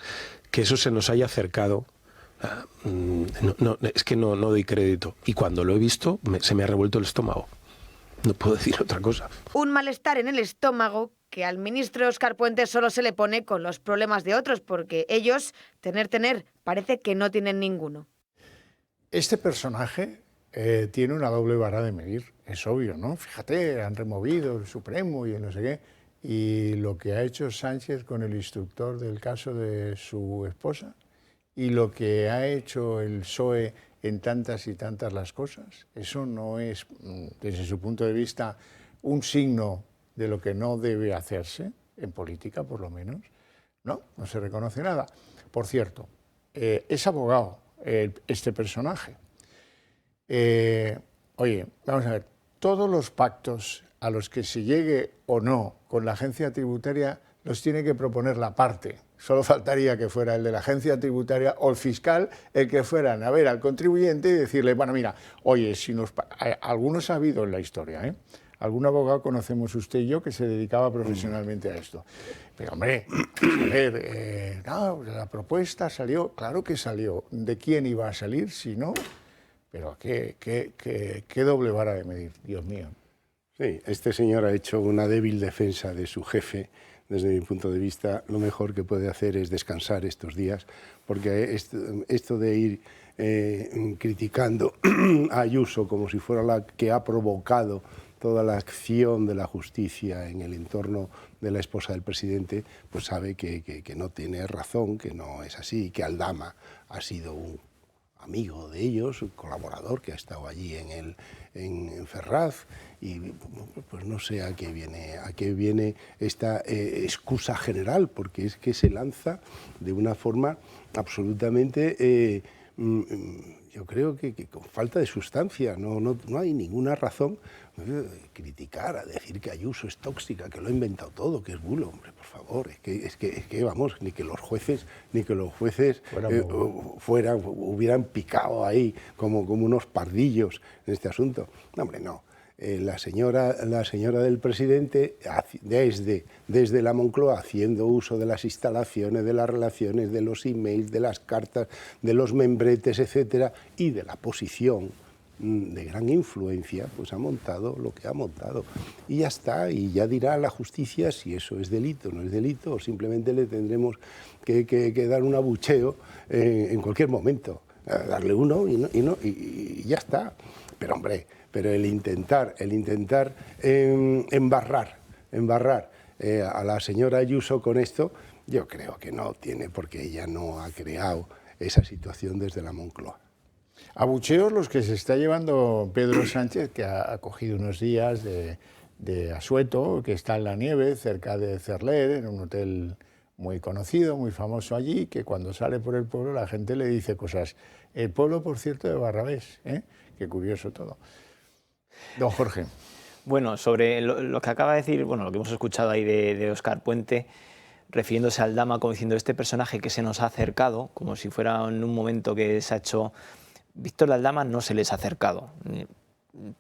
Que eso se nos haya acercado. Es que no doy crédito. Y cuando lo he visto, se me ha revuelto el estómago. No puedo decir otra cosa. Un malestar en el estómago que al ministro Óscar Puente solo se le pone con los problemas de otros, porque ellos, tener, parece que no tienen ninguno. Este personaje tiene una doble vara de medir, es obvio, ¿no? Fíjate, han removido el Supremo y el no sé qué, y lo que ha hecho Sánchez con el instructor del caso de su esposa, y lo que ha hecho el PSOE en tantas y tantas las cosas, eso no es, desde su punto de vista, un signo de lo que no debe hacerse, en política por lo menos. No se reconoce nada. Por cierto, es abogado este personaje. Oye, vamos a ver, todos los pactos a los que se llegue o no con la agencia tributaria los tiene que proponer la parte. Solo faltaría que fuera el de la agencia tributaria o el fiscal el que fueran a ver al contribuyente y decirle, bueno, mira, oye, si algunos ha habido en la historia, ¿eh? Algún abogado conocemos usted y yo que se dedicaba profesionalmente a esto. Pero, hombre, a ver, no, la propuesta salió, claro que salió. ¿De quién iba a salir si no? Pero qué doble vara de medir, Dios mío. Sí, este señor ha hecho una débil defensa de su jefe. Desde mi punto de vista, lo mejor que puede hacer es descansar estos días, porque esto de ir criticando a Ayuso como si fuera la que ha provocado toda la acción de la justicia en el entorno de la esposa del presidente, pues sabe que no tiene razón, que no es así, que Aldama ha sido un amigo de ellos, un colaborador que ha estado allí en Ferraz, y pues no sé a qué viene esta excusa general, porque es que se lanza de una forma absolutamente, yo creo que con falta de sustancia. No hay ninguna razón criticar, a decir que Ayuso es tóxica, que lo ha inventado todo, que es bulo, hombre, por favor, es que vamos, ni que los jueces hubieran picado ahí como unos pardillos en este asunto. No, hombre, no. La señora del presidente, desde la Moncloa, haciendo uso de las instalaciones, de las relaciones, de los emails, de las cartas, de los membretes, etcétera, y de la posición de gran influencia, pues ha montado lo que ha montado. Y ya está, y ya dirá la justicia si eso es delito o no es delito, o simplemente le tendremos que dar un abucheo en cualquier momento, darle uno y ya está. Pero hombre, el intentar embarrar a la señora Ayuso con esto, yo creo que no tiene, porque ella no ha creado esa situación desde la Moncloa. Abucheos los que se está llevando Pedro Sánchez, que ha cogido unos días de asueto, que está en la nieve, cerca de Cerler, en un hotel muy conocido, muy famoso allí, que cuando sale por el pueblo la gente le dice cosas. El pueblo, por cierto, de Barrabés, ¿eh? Qué curioso todo. Don Jorge. Bueno, sobre lo que acaba de decir, bueno, lo que hemos escuchado ahí de Óscar Puente, refiriéndose al Aldama como diciendo este personaje que se nos ha acercado, como si fuera en un momento que se ha hecho... Víctor de Aldama no se les ha acercado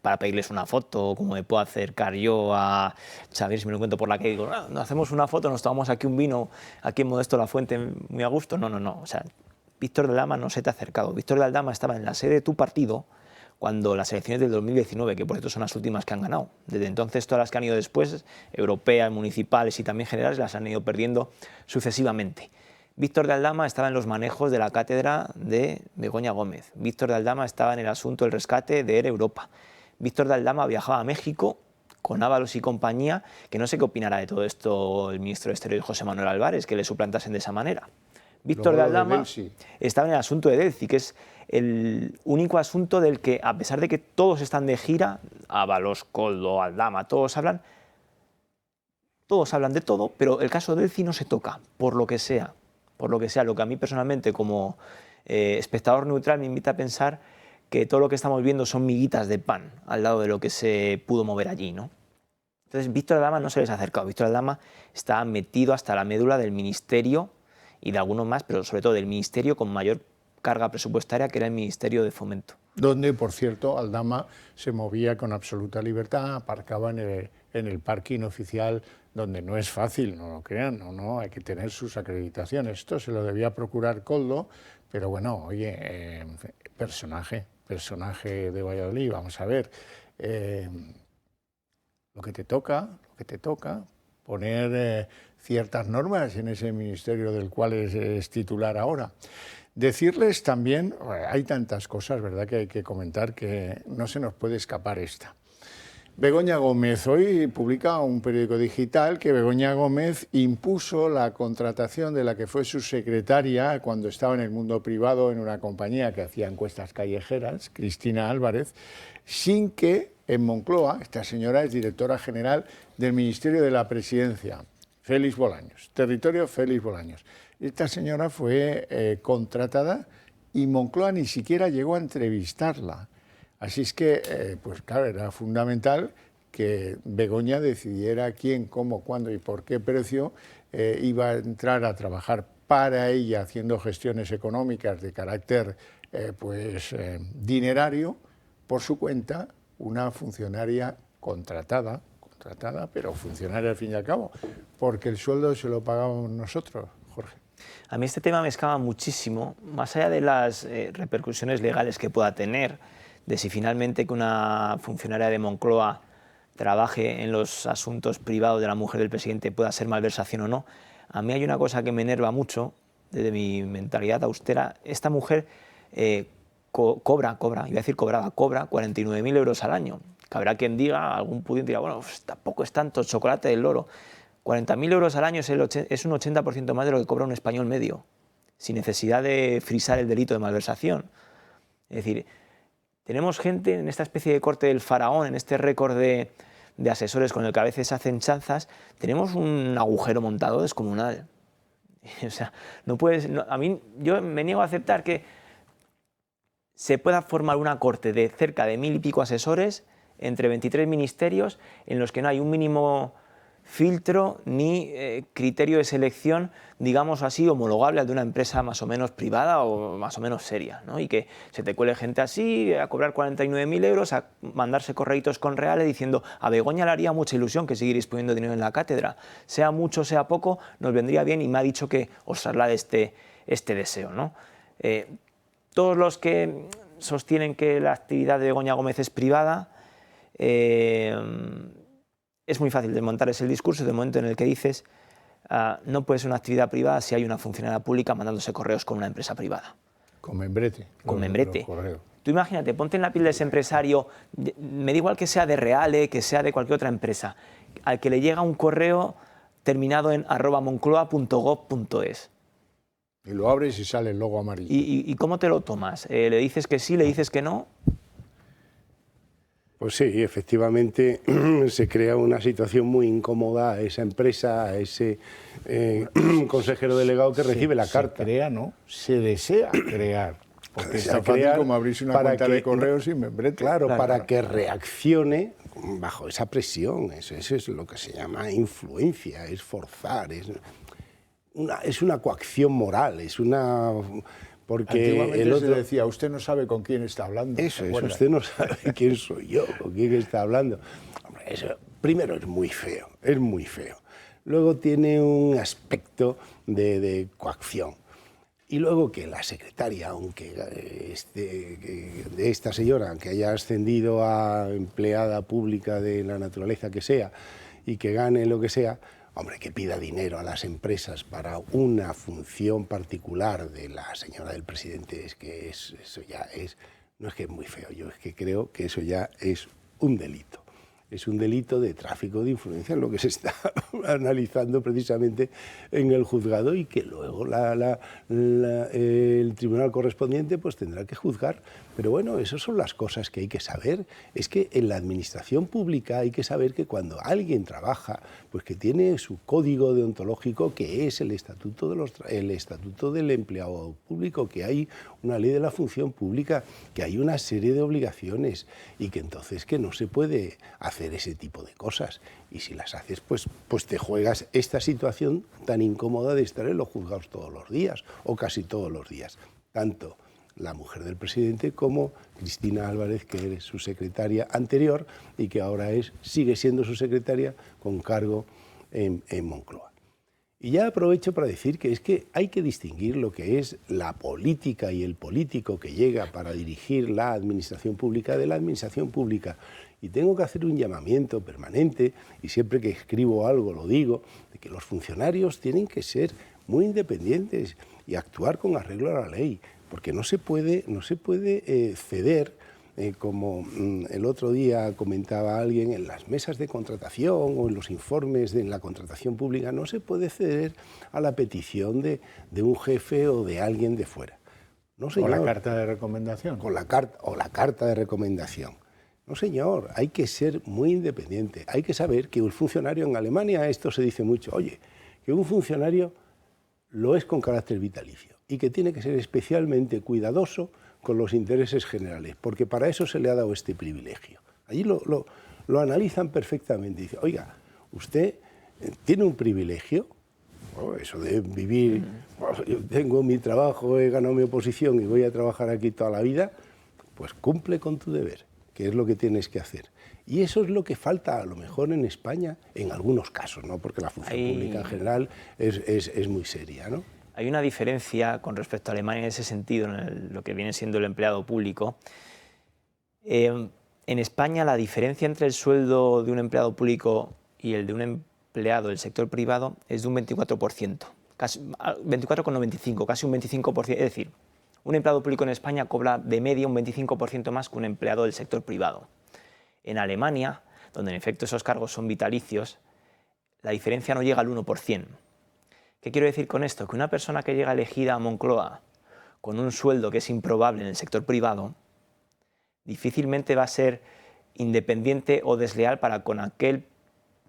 para pedirles una foto, como me puedo acercar yo a saber si me lo encuentro por la calle y digo, nos hacemos una foto, nos tomamos aquí un vino, aquí en Modesto La Fuente, muy a gusto. No, o sea, Víctor de Aldama no se te ha acercado. Víctor de Aldama estaba en la sede de tu partido cuando las elecciones del 2019, que por cierto son las últimas que han ganado. Desde entonces todas las que han ido después, europeas, municipales y también generales, las han ido perdiendo sucesivamente. Víctor de Aldama estaba en los manejos de la cátedra de Begoña Gómez. Víctor de Aldama estaba en el asunto del rescate de Air Europa. Víctor de Aldama viajaba a México con Ábalos y compañía, que no sé qué opinará de todo esto el ministro de Exteriores José Manuel Álvarez, que le suplantasen de esa manera. Víctor de Aldama estaba en el asunto de Delci, que es el único asunto del que, a pesar de que todos están de gira, Ábalos, Koldo, Aldama, todos hablan, todos hablan de todo, pero el caso de Delcy no se toca, por lo que sea. Lo que a mí personalmente como espectador neutral me invita a pensar que todo lo que estamos viendo son miguitas de pan al lado de lo que se pudo mover allí, ¿no? Entonces, Víctor Aldama no se les ha acercado. Víctor Aldama está metido hasta la médula del ministerio y de algunos más, pero sobre todo del ministerio con mayor carga presupuestaria, que era el Ministerio de Fomento. Donde, por cierto, Aldama se movía con absoluta libertad, aparcaba en el parking oficial, donde no es fácil, no lo crean, no, hay que tener sus acreditaciones. Esto se lo debía procurar Koldo, pero bueno, oye, personaje de Valladolid, vamos a ver. Lo que te toca, poner ciertas normas en ese ministerio del cual es titular ahora. Decirles también, hay tantas cosas, ¿verdad?, que hay que comentar, que no se nos puede escapar esta. Begoña Gómez, hoy publica un periódico digital que Begoña Gómez impuso la contratación de la que fue su secretaria cuando estaba en el mundo privado en una compañía que hacía encuestas callejeras, Cristina Álvarez, sin que en Moncloa, esta señora es directora general del Ministerio de la Presidencia, Félix Bolaños, territorio Félix Bolaños. Esta señora fue contratada y Moncloa ni siquiera llegó a entrevistarla. Así es que, pues claro, era fundamental que Begoña decidiera quién, cómo, cuándo y por qué precio iba a entrar a trabajar para ella, haciendo gestiones económicas de carácter dinerario, por su cuenta, una funcionaria contratada, pero funcionaria al fin y al cabo, porque el sueldo se lo pagábamos nosotros, Jorge. A mí este tema me escama muchísimo, más allá de las repercusiones legales que pueda tener, de si finalmente que una funcionaria de Moncloa trabaje en los asuntos privados de la mujer del presidente pueda ser malversación o no. A mí hay una cosa que me enerva mucho, desde mi mentalidad austera. Esta mujer cobra 49.000 euros al año. Que habrá quien diga, algún pudiente diga, bueno, pues tampoco es tanto, chocolate del loro. 40.000 euros al año es un 80% más de lo que cobra un español medio, sin necesidad de frisar el delito de malversación. Es decir, tenemos gente en esta especie de corte del faraón, en este récord de asesores con el que a veces hacen chanzas, tenemos un agujero montado descomunal. O sea, no puedes, yo me niego a aceptar que se pueda formar una corte de cerca de 1.000 y pico asesores entre 23 ministerios en los que no hay un mínimo filtro ni criterio de selección, digamos así, homologable al de una empresa más o menos privada o más o menos seria, ¿no? Y que se te cuele gente así a cobrar 49.000 euros, a mandarse correitos con reales diciendo a Begoña le haría mucha ilusión que seguiréis poniendo dinero en la cátedra, sea mucho, sea poco, nos vendría bien y me ha dicho que os traslade este deseo, ¿no? Todos los que sostienen que la actividad de Begoña Gómez es privada, es muy fácil desmontar ese discurso del momento en el que dices no puede ser una actividad privada si hay una funcionaria pública mandándose correos con una empresa privada. Con membrete. Con membrete. Tú imagínate, ponte en la piel de ese empresario, me da igual que sea de Reale, que sea de cualquier otra empresa, al que le llega un correo terminado en @moncloa.gov.es. Y lo abres y sale el logo amarillo. ¿Y cómo te lo tomas? ¿Le dices que sí, le dices que no? Pues sí, efectivamente se crea una situación muy incómoda a esa empresa, a ese consejero delegado que recibe la carta. Se crea, ¿no? Se desea crear. Porque está fácil como abrirse una cuenta de correo sin membrete. Claro, para que reaccione bajo esa presión. Eso es lo que se llama influencia, es forzar, es una coacción moral, es una... Porque antiguamente el otro se decía, usted no sabe con quién está hablando. Eso, usted no sabe quién soy yo, con quién está hablando. Hombre, eso, primero es muy feo. Luego tiene un aspecto de coacción. Y luego que la secretaria, aunque de esta señora, aunque haya ascendido a empleada pública de la naturaleza que sea y que gane lo que sea, hombre, que pida dinero a las empresas para una función particular de la señora del presidente, es que eso ya es, no es que es muy feo, yo es que creo que eso ya es un delito. es un delito de tráfico de influencia, lo que se está analizando precisamente en el juzgado y que luego el tribunal correspondiente pues tendrá que juzgar. Pero bueno, esas son las cosas que hay que saber. Es que en la administración pública hay que saber que cuando alguien trabaja, pues que tiene su código deontológico, que es el estatuto del empleado público, que hay una ley de la función pública, que hay una serie de obligaciones y que entonces que no se puede hacer ese tipo de cosas. Y si las haces, pues te juegas esta situación tan incómoda de estar en los juzgados todos los días, o casi todos los días. Tanto la mujer del presidente como Cristina Álvarez, que es su secretaria anterior y que ahora sigue siendo su secretaria con cargo en Moncloa. Y ya aprovecho para decir que es que hay que distinguir lo que es la política y el político que llega para dirigir la administración pública de la administración pública. Y tengo que hacer un llamamiento permanente, y siempre que escribo algo lo digo, de que los funcionarios tienen que ser muy independientes y actuar con arreglo a la ley, porque no se puede ceder, como el otro día comentaba alguien, en las mesas de contratación o en los informes de la contratación pública, no se puede ceder a la petición de un jefe o de alguien de fuera. No, señor. O la carta de recomendación. O la carta de recomendación. No, señor, hay que ser muy independiente. Hay que saber que un funcionario en Alemania, esto se dice mucho, oye, que un funcionario lo es con carácter vitalicio y que tiene que ser especialmente cuidadoso con los intereses generales, porque para eso se le ha dado este privilegio. Allí lo analizan perfectamente. Dice, oiga, usted tiene un privilegio, eso de vivir, yo tengo mi trabajo, he ganado mi oposición y voy a trabajar aquí toda la vida, pues cumple con tu deber, que es lo que tienes que hacer. Y eso es lo que falta a lo mejor en España, en algunos casos, ¿no? Porque la función pública en general es muy seria, ¿no? Hay una diferencia con respecto a Alemania en ese sentido, en lo que viene siendo el empleado público. En España la diferencia entre el sueldo de un empleado público y el de un empleado del sector privado es de un 24%, 24,95, casi un 25%. Es decir, un empleado público en España cobra de media un 25% más que un empleado del sector privado. En Alemania, donde en efecto esos cargos son vitalicios, la diferencia no llega al 1%. ¿Qué quiero decir con esto? Que una persona que llega elegida a Moncloa con un sueldo que es improbable en el sector privado, difícilmente va a ser independiente o desleal para con aquel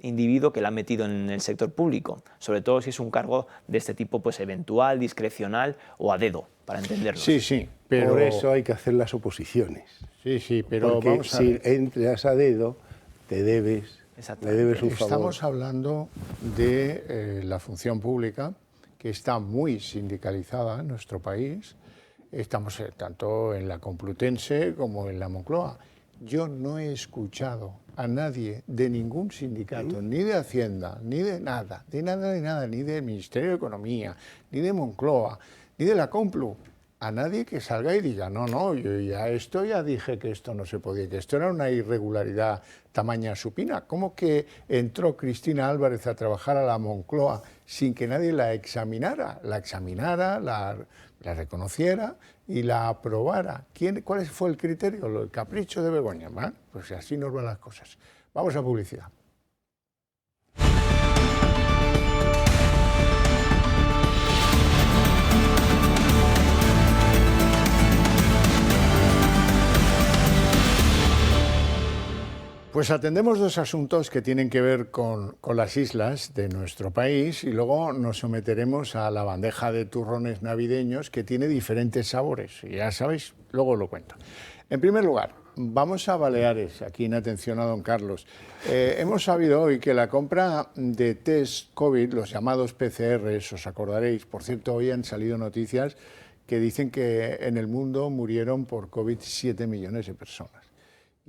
individuo que la ha metido en el sector público, sobre todo si es un cargo de este tipo pues eventual, discrecional o a dedo, para entenderlo. Sí, sí, pero por eso hay que hacer las oposiciones. Sí, sí, pero porque vamos a ver. Si entras a dedo, le debes un favor. Estamos hablando de la función pública, que está muy sindicalizada en nuestro país. Estamos tanto en la Complutense como en la Moncloa. Yo no he escuchado a nadie de ningún sindicato, ni de Hacienda, ni de nada, ni del Ministerio de Economía, ni de Moncloa, ni de la Complu, a nadie que salga y diga, no, yo ya dije que esto no se podía, que esto era una irregularidad tamaña supina. ¿Cómo que entró Cristina Álvarez a trabajar a la Moncloa sin que nadie la examinara? La examinara, la reconociera y la aprobara. ¿Cuál fue el criterio? El capricho de Begoña. ¿Va? Pues así nos van las cosas. Vamos a publicidad. Pues atendemos dos asuntos que tienen que ver con las islas de nuestro país y luego nos someteremos a la bandeja de turrones navideños que tiene diferentes sabores. Y ya sabéis, luego lo cuento. En primer lugar, vamos a Baleares, aquí en atención a don Carlos. Hemos sabido hoy que la compra de test COVID, los llamados PCRs, os acordaréis, por cierto, hoy han salido noticias que dicen que en el mundo murieron por COVID 7 millones de personas.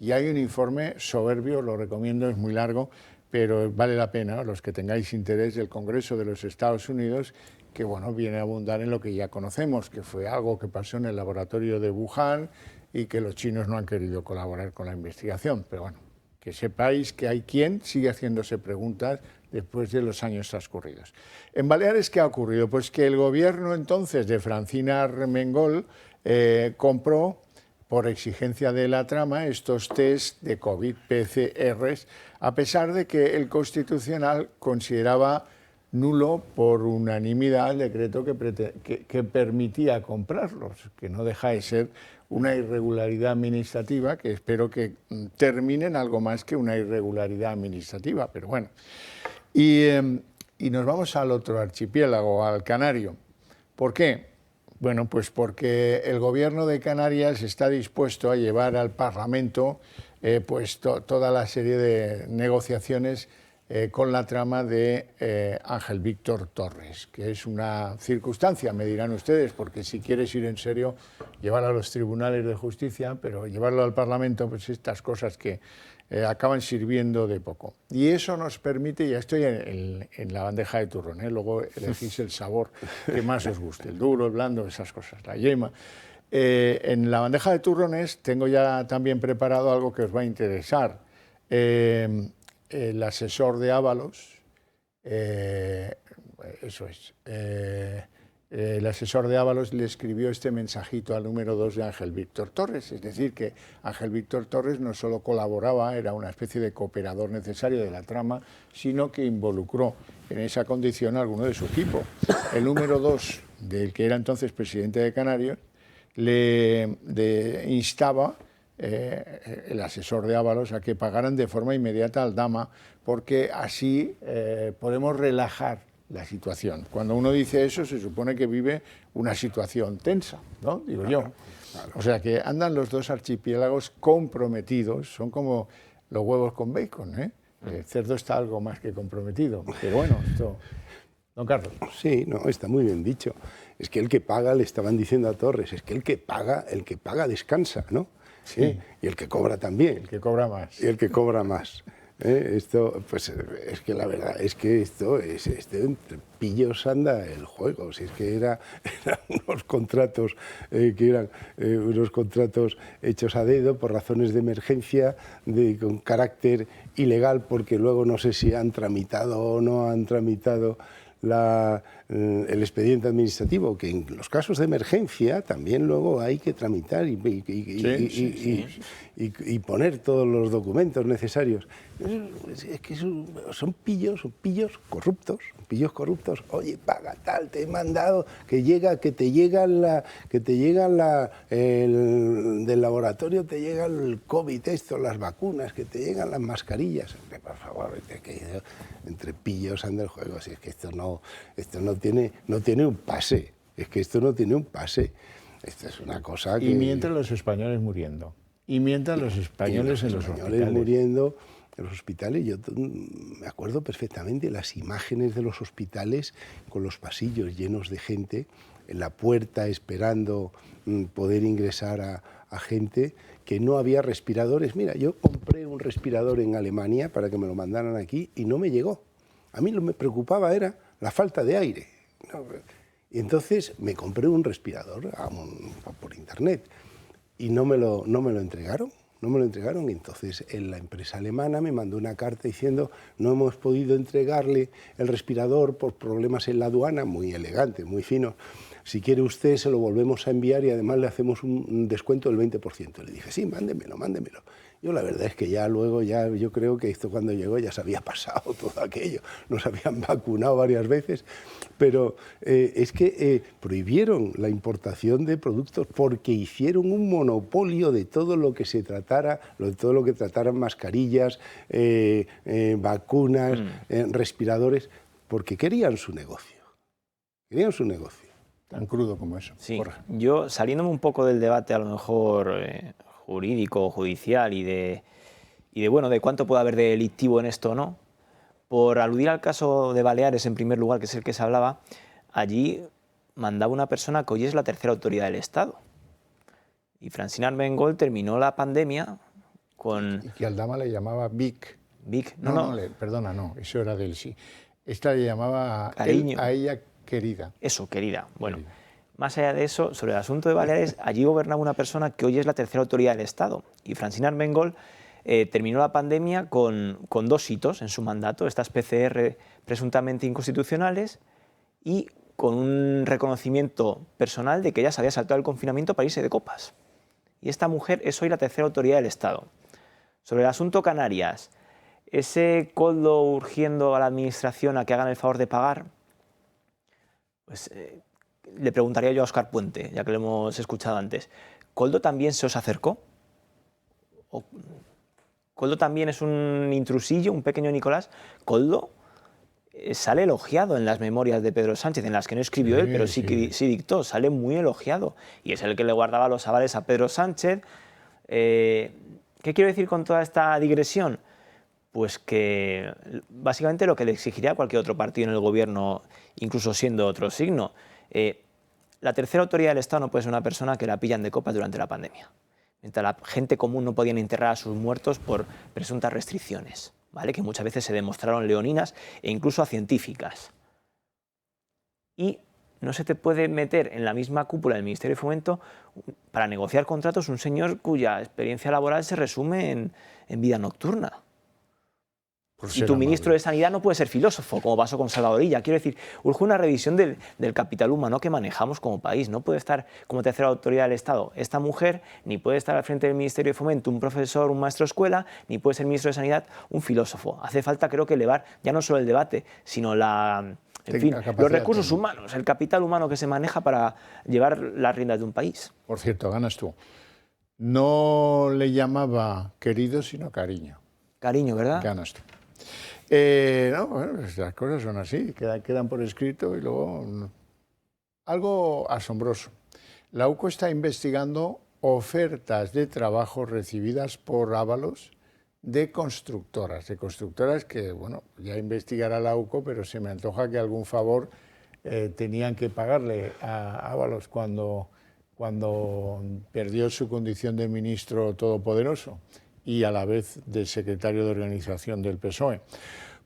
Y hay un informe soberbio, lo recomiendo, es muy largo, pero vale la pena, los que tengáis interés, del Congreso de los Estados Unidos, que bueno, viene a abundar en lo que ya conocemos, que fue algo que pasó en el laboratorio de Wuhan y que los chinos no han querido colaborar con la investigación. Pero bueno, que sepáis que hay quien sigue haciéndose preguntas después de los años transcurridos. En Baleares, ¿qué ha ocurrido? Pues que el gobierno entonces de Francina Armengol compró por exigencia de la trama, estos test de COVID-PCRs, a pesar de que el Constitucional consideraba nulo por unanimidad el decreto que permitía comprarlos, que no deja de ser una irregularidad administrativa, que espero que termine en algo más que una irregularidad administrativa, pero bueno. Y nos vamos al otro archipiélago, al Canario. ¿Por qué? Bueno, pues porque el gobierno de Canarias está dispuesto a llevar al Parlamento pues toda la serie de negociaciones con la trama de Ángel Víctor Torres, que es una circunstancia, me dirán ustedes, porque si quieres ir en serio, llevarlo a los tribunales de justicia, pero llevarlo al Parlamento, pues estas cosas que acaban sirviendo de poco. Y eso nos permite, ya estoy en la bandeja de turrón, luego elegís el sabor que más os guste, el duro, el blando, esas cosas, la yema. En la bandeja de turrones tengo ya también preparado algo que os va a interesar. El asesor de Ábalos, eso es, el asesor de Ábalos le escribió este mensajito al número 2 de Ángel Víctor Torres, es decir, que Ángel Víctor Torres no solo colaboraba, era una especie de cooperador necesario de la trama, sino que involucró en esa condición a alguno de su equipo. El número 2, del que era entonces presidente de Canarias, le instaba el asesor de Ábalos a que pagaran de forma inmediata al Dama, porque así podemos relajar la situación. Cuando uno dice eso, se supone que vive una situación tensa, ¿no? Digo yo. Claro. O sea que andan los dos archipiélagos comprometidos, son como los huevos con bacon, ¿eh? El cerdo está algo más que comprometido, pero bueno, esto... Don Carlos. Sí, no, está muy bien dicho. Es que el que paga, le estaban diciendo a Torres, es que el que paga descansa, ¿no? Sí. Y el que cobra también. El que cobra más. Y el que cobra más. Esto, pues es que la verdad es que esto entre pillos anda el juego. Si es que eran unos contratos que eran unos contratos hechos a dedo por razones de emergencia, con carácter ilegal, porque luego no sé si han tramitado o no han tramitado el expediente administrativo, que en los casos de emergencia también luego hay que tramitar y poner todos los documentos necesarios. Es que son pillos corruptos. Oye, paga tal, te he mandado, que te llega del laboratorio, te llega el COVID, las vacunas, que te llegan las mascarillas. Por favor, entre pillos anda el juego. Si es que esto no tiene un pase. Es que esto no tiene un pase. Esto es una cosa que... Y mientras los españoles muriendo. Y mientras los españoles en los hospitales. Muriendo en los hospitales. Yo me acuerdo perfectamente las imágenes de los hospitales con los pasillos llenos de gente, en la puerta esperando poder ingresar a gente, que no había respiradores. Mira, yo compré un respirador en Alemania para que me lo mandaran aquí y no me llegó. A mí lo que me preocupaba era la falta de aire. Y entonces me compré un respirador por internet y no me lo entregaron. Y entonces la empresa alemana me mandó una carta diciendo: no hemos podido entregarle el respirador por problemas en la aduana, muy elegante, muy fino. Si quiere usted, se lo volvemos a enviar y además le hacemos un descuento del 20%. Le dije: sí, mándemelo. Yo la verdad es que yo creo que esto cuando llegó ya se había pasado todo aquello. Nos habían vacunado varias veces, pero es que prohibieron la importación de productos porque hicieron un monopolio de todo lo que se tratara, de todo lo que trataran mascarillas, vacunas, respiradores, porque querían su negocio. Tan crudo como eso. Sí. Jorge. Yo, saliéndome un poco del debate a lo mejor jurídico, judicial y de cuánto puede haber de delictivo en esto o no, por aludir al caso de Baleares en primer lugar, que es el que se hablaba, allí mandaba una persona que hoy es la tercera autoridad del Estado. Y Francina Armengol terminó la pandemia con... Y que al Dama le llamaba Vic. Vic, perdona, eso era del sí. Esta le llamaba cariño. A ella querida. Eso, querida. Bueno, más allá de eso, sobre el asunto de Baleares, allí gobernaba una persona que hoy es la tercera autoridad del Estado. Y Francina Armengol terminó la pandemia con 2 hitos en su mandato, estas PCR presuntamente inconstitucionales y con un reconocimiento personal de que ella se había saltado el confinamiento para irse de copas. y esta mujer es hoy la tercera autoridad del Estado. Sobre el asunto Canarias, ese Koldo urgiendo a la Administración a que hagan el favor de pagar, pues le preguntaría yo a Óscar Puente, ya que lo hemos escuchado antes. ¿Koldo también se os acercó? ¿Koldo también es un intrusillo, un pequeño Nicolás? Koldo sale elogiado en las memorias de Pedro Sánchez, en las que no escribió él, pero sí dictó, sale muy elogiado. Y es el que le guardaba los avales a Pedro Sánchez. ¿Qué quiero decir con toda esta digresión? Pues que básicamente lo que le exigiría a cualquier otro partido en el gobierno, incluso siendo otro signo. La tercera autoridad del Estado no puede ser una persona que la pillan de copas durante la pandemia. Mientras la gente común no podían enterrar a sus muertos por presuntas restricciones, ¿vale? Que muchas veces se demostraron leoninas e incluso científicas. Y no se te puede meter en la misma cúpula del Ministerio de Fomento para negociar contratos un señor cuya experiencia laboral se resume en vida nocturna. Y tu ministro de Sanidad no puede ser filósofo, como pasó con Salvador Illa. Quiero decir, urge una revisión del capital humano que manejamos como país. No puede estar como tercera autoridad del Estado esta mujer, ni puede estar al frente del Ministerio de Fomento un profesor, un maestro de escuela, ni puede ser ministro de Sanidad un filósofo. Hace falta, creo que, elevar ya no solo el debate, sino los recursos humanos, el capital humano que se maneja para llevar las riendas de un país. Por cierto, ganas tú. No le llamaba querido, sino cariño. Cariño, ¿verdad? Ganas tú. No, bueno, las cosas son así, quedan por escrito y luego... Algo asombroso. La UCO está investigando ofertas de trabajo recibidas por Ábalos de constructoras que, bueno, ya investigará la UCO, pero se me antoja que algún favor tenían que pagarle a Ábalos cuando perdió su condición de ministro todopoderoso y a la vez del secretario de organización del PSOE.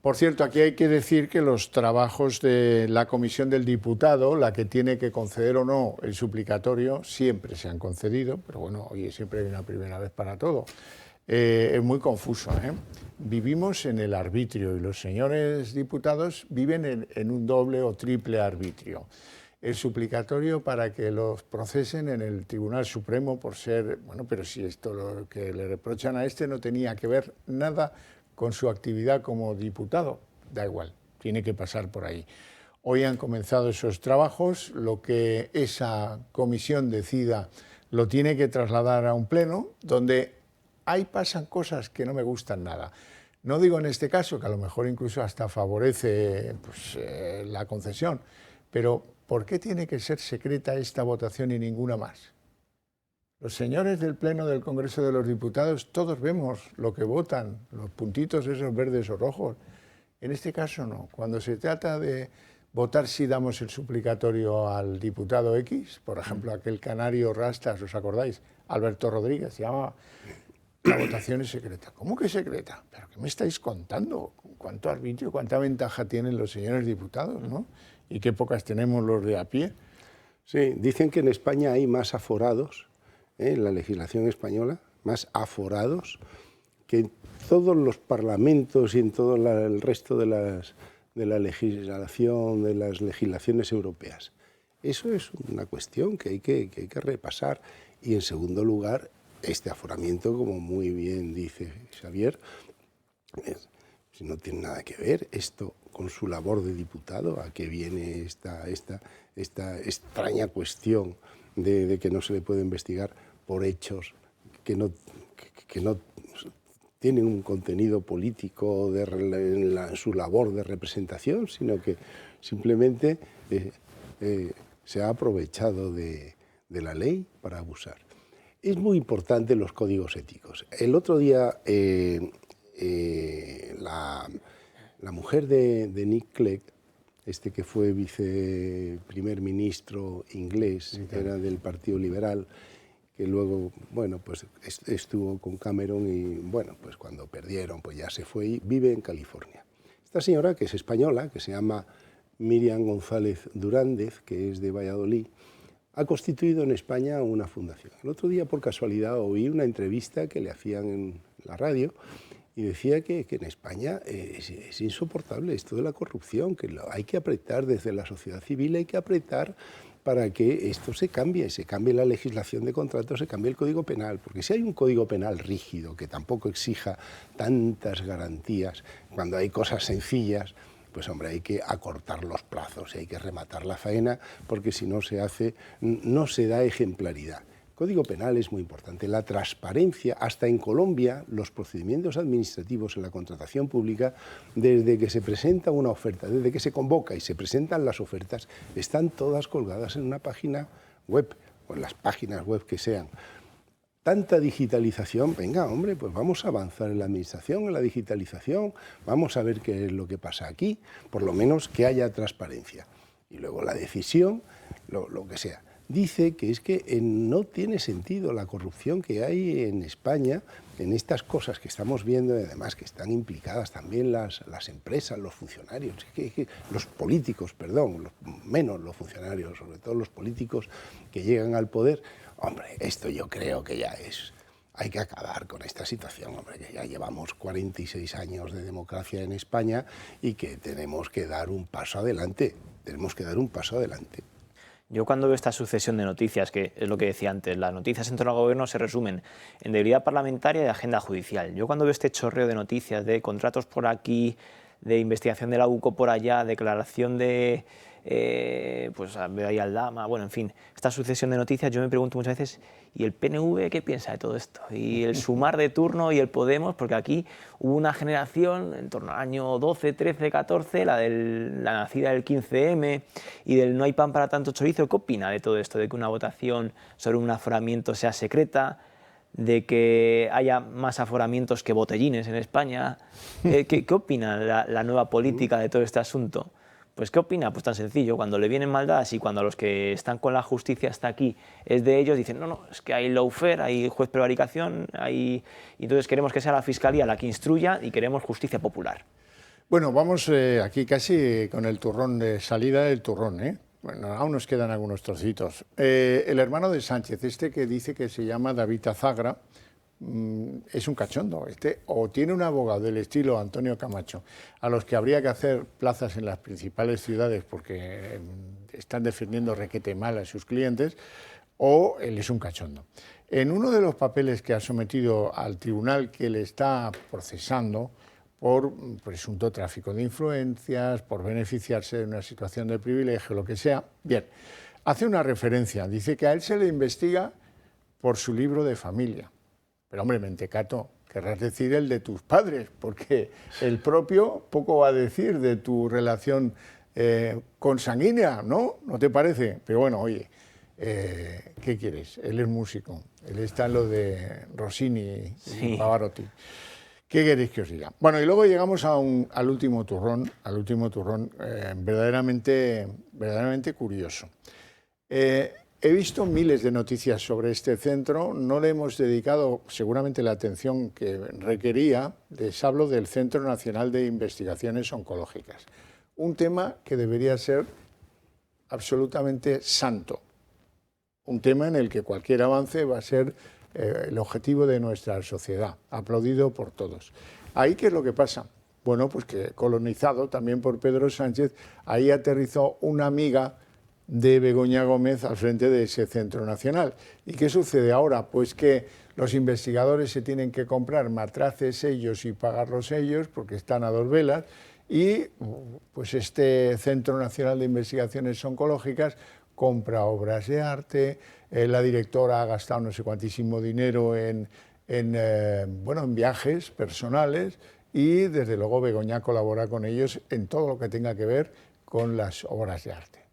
Por cierto, aquí hay que decir que los trabajos de la comisión del diputado, la que tiene que conceder o no el suplicatorio, siempre se han concedido, pero bueno, oye, siempre hay una primera vez para todo. Es muy confuso, ¿eh? Vivimos en el arbitrio y los señores diputados viven en un doble o triple arbitrio. El suplicatorio para que los procesen en el Tribunal Supremo por ser... Bueno, pero si esto lo que le reprochan a este no tenía que ver nada con su actividad como diputado, da igual, tiene que pasar por ahí. Hoy han comenzado esos trabajos, lo que esa comisión decida lo tiene que trasladar a un pleno, donde ahí pasan cosas que no me gustan nada. No digo en este caso, que a lo mejor incluso hasta favorece pues, la concesión, pero ¿por qué tiene que ser secreta esta votación y ninguna más? Los señores del Pleno del Congreso de los Diputados, todos vemos lo que votan, los puntitos esos verdes o rojos. En este caso no. Cuando se trata de votar si damos el suplicatorio al diputado X, por ejemplo, aquel canario Rastas, ¿os acordáis? Alberto Rodríguez, se llama... La votación es secreta. ¿Cómo que secreta? ¿Pero qué me estáis contando? ¿Cuánto arbitrio, cuánta ventaja tienen los señores diputados, ¿no? Y qué pocas tenemos los de a pie. Sí, dicen que en España hay más aforados, en la legislación española, más aforados que en todos los parlamentos y en todo el resto de la legislación, de las legislaciones europeas. Eso es una cuestión que hay que repasar. Y en segundo lugar, este aforamiento, como muy bien dice Xavier, no tiene nada que ver esto con su labor de diputado. ¿A qué viene esta extraña cuestión de que no se le puede investigar por hechos que no tienen un contenido político en su labor de representación, sino que simplemente se ha aprovechado de la ley para abusar? Es muy importante los códigos éticos. El otro día la mujer de Nick Clegg, que fue viceprimer ministro inglés, que era del Partido Liberal, que luego, bueno, pues estuvo con Cameron y, bueno, pues cuando perdieron, pues ya se fue y vive en California. Esta señora, que es española, que se llama Miriam González Durández, que es de Valladolid, ha constituido en España una fundación. El otro día, por casualidad, oí una entrevista que le hacían en la radio y decía que en España es insoportable esto de la corrupción, que hay que apretar desde la sociedad civil, hay que apretar para que esto se cambie la legislación de contratos, se cambie el Código Penal, porque si hay un Código Penal rígido que tampoco exija tantas garantías, cuando hay cosas sencillas, pues hombre, hay que acortar los plazos y hay que rematar la faena, porque si no no se da ejemplaridad. Código Penal es muy importante, la transparencia, hasta en Colombia los procedimientos administrativos en la contratación pública, desde que se presenta una oferta, desde que se convoca y se presentan las ofertas, están todas colgadas en una página web o en las páginas web que sean. Tanta digitalización, venga hombre, pues vamos a avanzar en la administración, en la digitalización, vamos a ver qué es lo que pasa aquí, por lo menos que haya transparencia. Y luego la decisión, lo que sea. Dice que es que no tiene sentido la corrupción que hay en España en estas cosas que estamos viendo, y además que están implicadas también las empresas, los funcionarios, los políticos, perdón, menos los funcionarios, sobre todo los políticos que llegan al poder. Hombre, esto yo creo que ya hay que acabar con esta situación, hombre, que ya llevamos 46 años de democracia en España y que tenemos que dar un paso adelante, Yo cuando veo esta sucesión de noticias, que es lo que decía antes, las noticias en torno al gobierno se resumen en debilidad parlamentaria y agenda judicial. Yo cuando veo este chorreo de noticias, de contratos por aquí, de investigación de la UCO por allá, declaración de, pues veo ahí Aldama, bueno, en fin, esta sucesión de noticias, yo me pregunto muchas veces, ¿y el PNV qué piensa de todo esto? Y el Sumar de turno y el Podemos, porque aquí hubo una generación en torno al año 12, 13, 14, la nacida del 15M y del no hay pan para tanto chorizo. ¿Qué opina de todo esto? De que una votación sobre un aforamiento sea secreta, de que haya más aforamientos que botellines en España. ¿Qué opina la nueva política de todo este asunto? Pues ¿qué opina? Pues tan sencillo, cuando le vienen maldades y cuando a los que están con la justicia hasta aquí es de ellos, dicen no, es que hay lawfare, hay juez prevaricación, y entonces queremos que sea la Fiscalía la que instruya y queremos justicia popular. Bueno, vamos aquí casi con el turrón de salida del turrón, ¿eh? Bueno, aún nos quedan algunos trocitos. El hermano de Sánchez, que dice que se llama David Azagra, es un cachondo, o tiene un abogado del estilo Antonio Camacho, a los que habría que hacer plazas en las principales ciudades porque están defendiendo requete mal a sus clientes, o él es un cachondo. En uno de los papeles que ha sometido al tribunal que le está procesando por presunto tráfico de influencias, por beneficiarse de una situación de privilegio, lo que sea, bien, hace una referencia, dice que a él se le investiga por su libro de familia. Pero hombre, mentecato, querrás decir el de tus padres, porque el propio poco va a decir de tu relación consanguínea, ¿no? ¿No te parece? Pero bueno, oye, ¿qué quieres? Él es músico, él está en lo de Rossini y Pavarotti. ¿Qué queréis que os diga? Bueno, y luego llegamos al último turrón verdaderamente curioso. He visto miles de noticias sobre este centro, no le hemos dedicado seguramente la atención que requería. Les hablo del Centro Nacional de Investigaciones Oncológicas, un tema que debería ser absolutamente santo, un tema en el que cualquier avance va a ser el objetivo de nuestra sociedad, aplaudido por todos. ¿Ahí qué es lo que pasa? Bueno, pues que colonizado también por Pedro Sánchez, ahí aterrizó una amiga de Begoña Gómez al frente de ese centro nacional. ¿Y qué sucede ahora? Pues que los investigadores se tienen que comprar matraces ellos y pagarlos ellos porque están a dos velas, y pues este Centro Nacional de Investigaciones Oncológicas compra obras de arte, la directora ha gastado no sé cuantísimo dinero en viajes personales, y desde luego Begoña colabora con ellos en todo lo que tenga que ver con las obras de arte.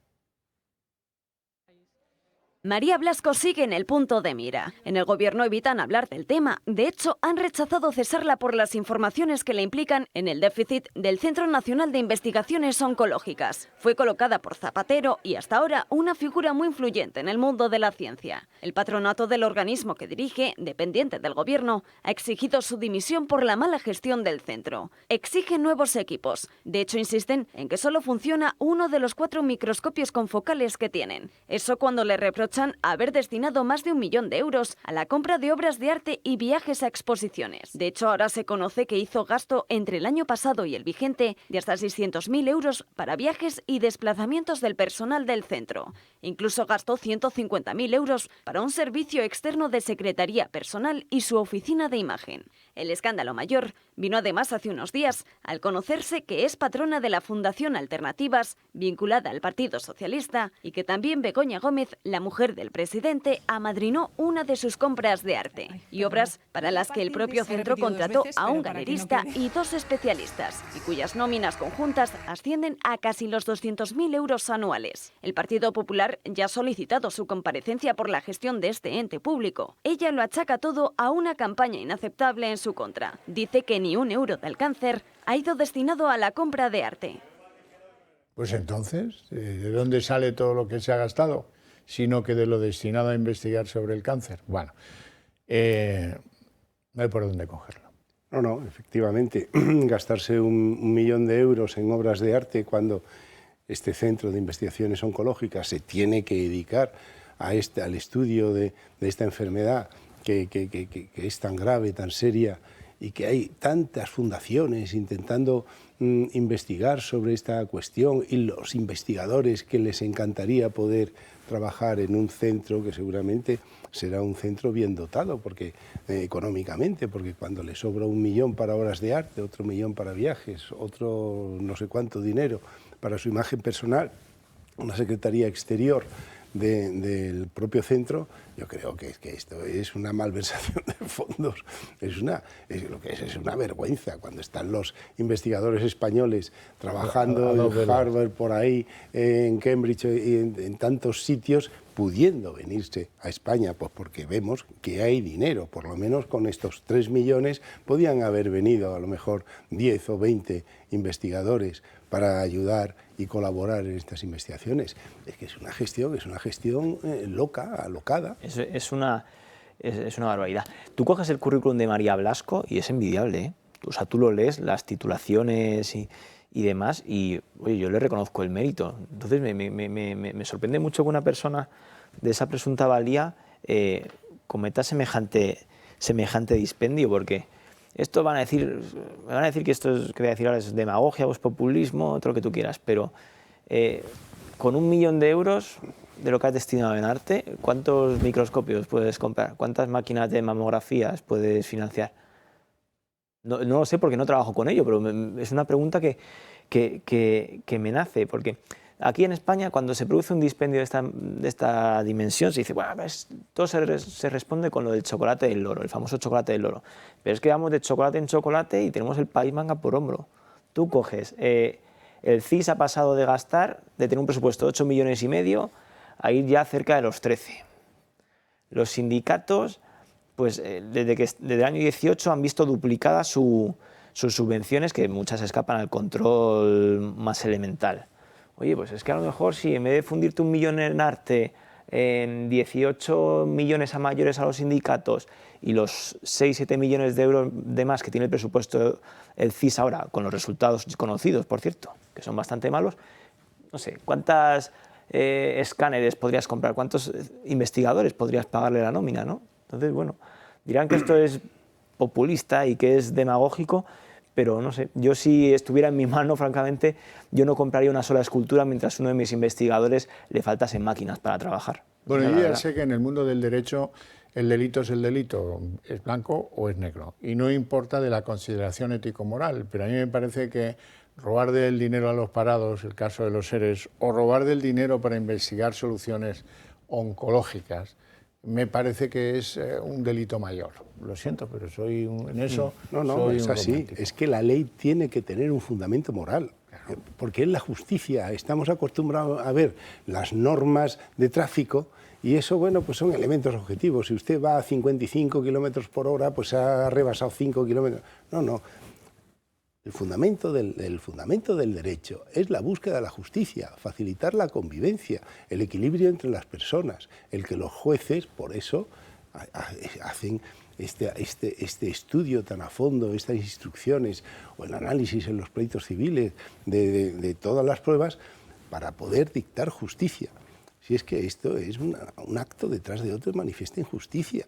María Blasco sigue en el punto de mira. En el gobierno evitan hablar del tema. De hecho, han rechazado cesarla por las informaciones que le implican en el déficit del Centro Nacional de Investigaciones Oncológicas. Fue colocada por Zapatero y hasta ahora una figura muy influyente en el mundo de la ciencia. El patronato del organismo que dirige, dependiente del gobierno, ha exigido su dimisión por la mala gestión del centro. Exigen nuevos equipos. De hecho, insisten en que solo funciona uno de los 4 microscopios confocales que tienen. Eso cuando le reprochan reprochan haber destinado más de 1 millón de euros a la compra de obras de arte y viajes a exposiciones. De hecho, ahora se conoce que hizo gasto entre el año pasado y el vigente de hasta 600.000 euros para viajes y desplazamientos del personal del centro. Incluso gastó 150.000 euros para un servicio externo de secretaría personal y su oficina de imagen. El escándalo mayor vino además hace unos días al conocerse que es patrona de la Fundación Alternativas, vinculada al Partido Socialista, y que también Begoña Gómez, la mujer del presidente, amadrinó una de sus compras de arte y obras para las que el propio centro contrató a un galerista y 2 especialistas, y cuyas nóminas conjuntas ascienden a casi los 200.000 euros anuales. El Partido Popular ya ha solicitado su comparecencia por la gestión de este ente público. Ella lo achaca todo a una campaña inaceptable en su contra. Dice que ni 1 euro del cáncer ha ido destinado a la compra de arte. Pues entonces, ¿de dónde sale todo lo que se ha gastado? Sino que de lo destinado a investigar sobre el cáncer. Bueno, no hay por dónde cogerlo. No, efectivamente, gastarse 1 millón de euros en obras de arte cuando este centro de investigaciones oncológicas se tiene que dedicar al estudio de esta enfermedad que es tan grave, tan seria, y que hay tantas fundaciones intentando investigar sobre esta cuestión, y los investigadores que les encantaría poder trabajar en un centro que seguramente será un centro bien dotado porque económicamente, porque cuando le sobra 1 millón para obras de arte, otro 1 millón para viajes, otro no sé cuánto dinero para su imagen personal, una secretaría exterior del propio centro, yo creo que esto es una malversación de fondos, es una vergüenza cuando están los investigadores españoles trabajando en Harvard, por ahí, en Cambridge y en tantos sitios, pudiendo venirse a España, pues porque vemos que hay dinero. Por lo menos con estos 3 millones podían haber venido a lo mejor 10 o 20 investigadores para ayudar y colaborar en estas investigaciones. Es que es una gestión loca, alocada. Es una barbaridad. Tú coges el currículum de María Blasco y es envidiable, ¿eh? O sea, tú lo lees, las titulaciones y demás, y oye, yo le reconozco el mérito. Entonces me sorprende mucho que una persona de esa presunta valía cometa semejante dispendio, porque esto me van a decir que esto que voy a decir ahora es demagogia o es populismo, todo lo que tú quieras, pero con 1 millón de euros de lo que has destinado en arte, ¿cuántos microscopios puedes comprar? ¿Cuántas máquinas de mamografías puedes financiar? No lo sé porque no trabajo con ello, pero es una pregunta que me nace, porque aquí en España, cuando se produce un dispendio de esta dimensión, se dice, bueno, pues, todo se responde con lo del chocolate del loro, el famoso chocolate del loro. Pero es que vamos de chocolate en chocolate y tenemos el país manga por hombro. Tú coges, el CIS ha pasado de tener un presupuesto de 8,5 millones a ir ya cerca de los 13. Los sindicatos, pues desde el año 18 han visto duplicadas sus subvenciones, que muchas escapan al control más elemental. Oye, pues es que a lo mejor si en vez de fundirte 1 millón en arte, en 18 millones a mayores a los sindicatos y los 6-7 millones de euros de más que tiene el presupuesto el CIS ahora, con los resultados conocidos, por cierto, que son bastante malos, no sé, ¿cuántas escáneres podrías comprar? ¿Cuántos investigadores podrías pagarle la nómina, no? Entonces, bueno, dirán que esto es populista y que es demagógico, pero no sé, yo si estuviera en mi mano, francamente, yo no compraría una sola escultura mientras uno de mis investigadores le faltasen máquinas para trabajar. Bueno, yo ya sé que en el mundo del derecho el delito es el delito, es blanco o es negro, y no importa de la consideración ético-moral, pero a mí me parece que robar del dinero a los parados, el caso de los seres, o robar del dinero para investigar soluciones oncológicas, me parece que es un delito mayor. Lo siento, pero soy en eso. No, es así. Es que la ley tiene que tener un fundamento moral, porque es la justicia. Estamos acostumbrados a ver las normas de tráfico y eso, bueno, pues son elementos objetivos. Si usted va a 55 kilómetros por hora, pues ha rebasado 5 kilómetros. No. El fundamento del derecho es la búsqueda de la justicia, facilitar la convivencia, el equilibrio entre las personas, el que los jueces, por eso, hacen este estudio tan a fondo, estas instrucciones o el análisis en los pleitos civiles de todas las pruebas para poder dictar justicia. Si es que esto es un acto detrás de otro de manifiesta injusticia.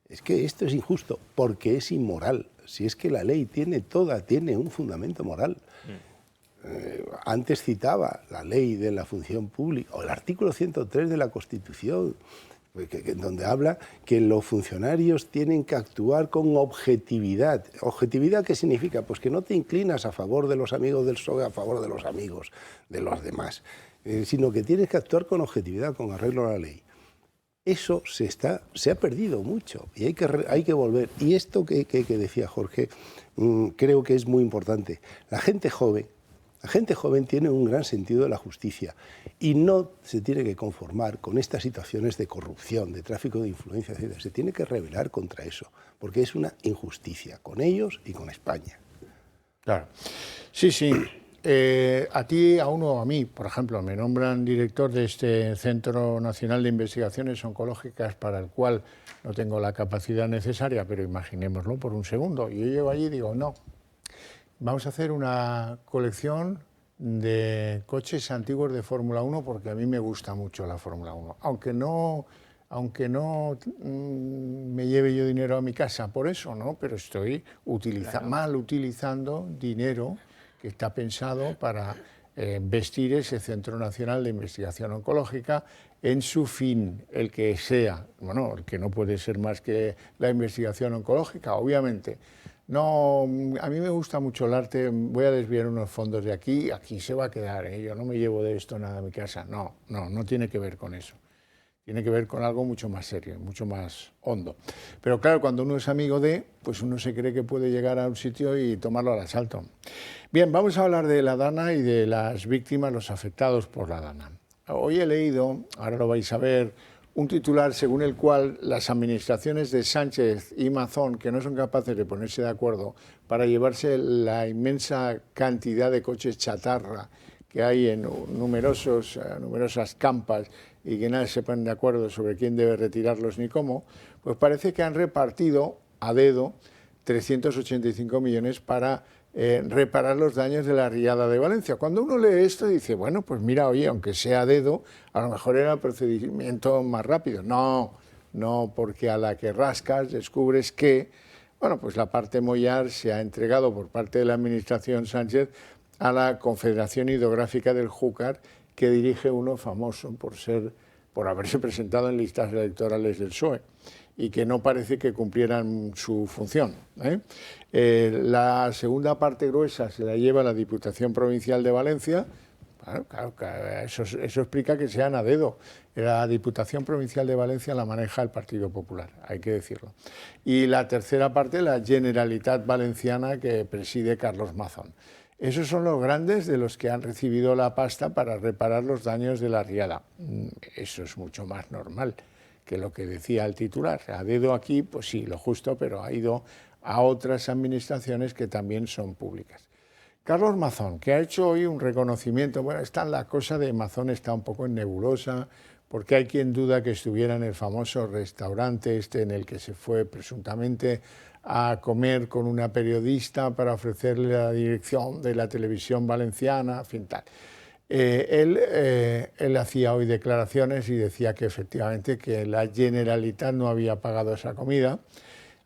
Es que esto es injusto porque es inmoral. Si es que la ley tiene un fundamento moral. Antes citaba la ley de la función pública o el artículo 103 de la Constitución, donde habla que los funcionarios tienen que actuar con objetividad. ¿Objetividad qué significa? Pues que no te inclinas a favor de los amigos del PSOE, a favor de los amigos de los demás, sino que tienes que actuar con objetividad, con arreglo a la ley. Eso se ha perdido mucho y hay que volver. Y esto que decía Jorge, creo que es muy importante. La gente joven tiene un gran sentido de la justicia y no se tiene que conformar con estas situaciones de corrupción, de tráfico de influencia, etc. Se tiene que rebelar contra eso, porque es una injusticia con ellos y con España. Claro. Sí. A ti, a uno o a mí, por ejemplo, me nombran director de este Centro Nacional de Investigaciones Oncológicas, para el cual no tengo la capacidad necesaria, pero imaginémoslo por un segundo. Y yo llego allí y digo, no, vamos a hacer una colección de coches antiguos de Fórmula 1 porque a mí me gusta mucho la Fórmula 1, aunque no me lleve yo dinero a mi casa por eso, ¿no? Pero estoy mal utilizando dinero que está pensado para vestir ese Centro Nacional de Investigación Oncológica en su fin, el que sea, bueno, el que no puede ser más que la investigación oncológica, obviamente. No, a mí me gusta mucho el arte, voy a desviar unos fondos de aquí se va a quedar, ¿eh? Yo no me llevo de esto nada a mi casa, no tiene que ver con eso. Tiene que ver con algo mucho más serio, mucho más hondo. Pero claro, cuando uno es amigo de, pues uno se cree que puede llegar a un sitio y tomarlo al asalto. Bien, vamos a hablar de la Dana y de las víctimas, los afectados por la Dana. Hoy he leído, ahora lo vais a ver, un titular según el cual las administraciones de Sánchez y Mazón, que no son capaces de ponerse de acuerdo para llevarse la inmensa cantidad de coches chatarra que hay en numerosas campas y que nadie se pone de acuerdo sobre quién debe retirarlos ni cómo, pues parece que han repartido a dedo 385 millones para reparar los daños de la riada de Valencia. Cuando uno lee esto dice, bueno, pues mira, oye, aunque sea a dedo, a lo mejor era el procedimiento más rápido. No, porque a la que rascas descubres que, bueno, pues la parte mollar se ha entregado por parte de la administración Sánchez a la Confederación Hidrográfica del Júcar, que dirige uno famoso por haberse presentado en listas electorales del PSOE y que no parece que cumplieran su función, ¿eh? La segunda parte gruesa se la lleva la Diputación Provincial de Valencia. Claro, eso explica que sean a dedo. La Diputación Provincial de Valencia la maneja el Partido Popular, hay que decirlo. Y la tercera parte, la Generalitat Valenciana, que preside Carlos Mazón. Esos son los grandes de los que han recibido la pasta para reparar los daños de la riada. Eso es mucho más normal que lo que decía el titular. A dedo aquí, pues sí, lo justo, pero ha ido a otras administraciones que también son públicas. Carlos Mazón, que ha hecho hoy un reconocimiento, bueno, la cosa de Mazón está un poco en nebulosa, porque hay quien duda que estuviera en el famoso restaurante en el que se fue presuntamente a comer con una periodista para ofrecerle la dirección de la televisión valenciana, en fin, tal. Él hacía hoy declaraciones y decía que efectivamente que la Generalitat no había pagado esa comida,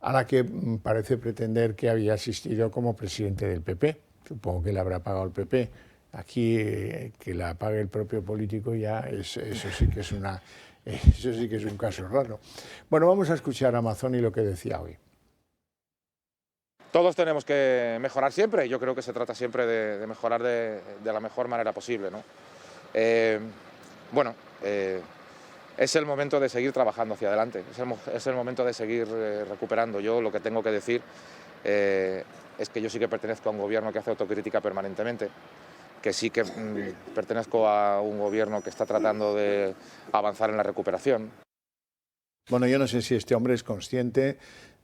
a la que parece pretender que había asistido como presidente del PP. Supongo que le habrá pagado el PP. Aquí que la pague el propio político ya eso sí que es un caso raro. Bueno, vamos a escuchar a Mazón y lo que decía hoy. Todos tenemos que mejorar siempre. Yo creo que se trata siempre de mejorar de la mejor manera posible, ¿no? Es el momento de seguir trabajando hacia adelante. Es el momento de seguir recuperando. Yo lo que tengo que decir es que yo sí que pertenezco a un gobierno que hace autocrítica permanentemente, que sí que pertenezco a un gobierno que está tratando de avanzar en la recuperación. Bueno, yo no sé si este hombre es consciente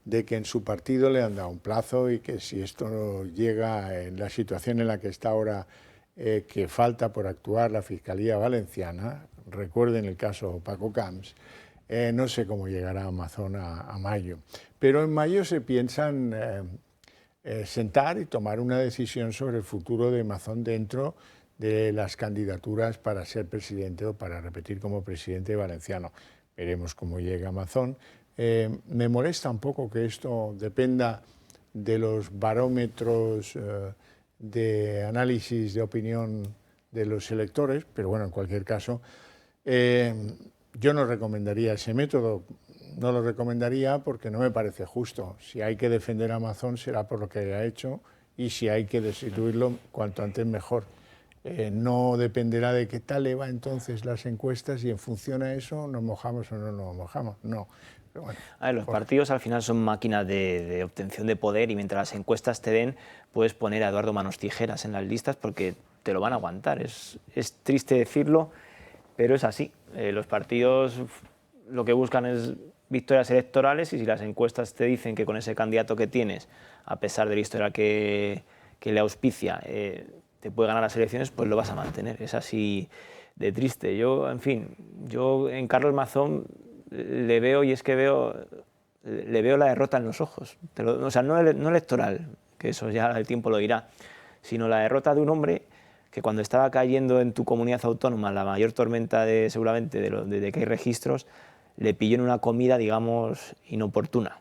de que en su partido le han dado un plazo y que si esto no llega en la situación en la que está ahora, que falta por actuar la Fiscalía Valenciana, recuerden el caso Paco Camps, no sé cómo llegará Mazón a mayo. Pero en mayo se piensan sentar y tomar una decisión sobre el futuro de Mazón dentro de las candidaturas para ser presidente o para repetir como presidente valenciano. Veremos cómo llega Mazón. Me molesta un poco que esto dependa de los barómetros de análisis de opinión de los electores, pero bueno, en cualquier caso, yo no recomendaría ese método. No lo recomendaría porque no me parece justo. Si hay que defender a Mazón será por lo que ha hecho, y si hay que destituirlo cuanto antes mejor. No dependerá de qué tal le va entonces las encuestas y en función a eso nos mojamos o no nos mojamos. No. Pero bueno, a ver, los partidos al final son máquinas de obtención de poder, y mientras las encuestas te den, puedes poner a Eduardo Manos Tijeras en las listas porque te lo van a aguantar. Es triste decirlo, pero es así. Los partidos lo que buscan es victorias electorales, y si las encuestas te dicen que con ese candidato que tienes, a pesar de la historia que le auspicia, te puede ganar las elecciones, pues lo vas a mantener. Es así de triste. Yo en Carlos Mazón le veo, y es que le veo la derrota en los ojos. O sea, no electoral, que eso ya el tiempo lo dirá, sino la derrota de un hombre que cuando estaba cayendo en tu comunidad autónoma la mayor tormenta seguramente de que hay registros, le pilló en una comida, digamos, inoportuna,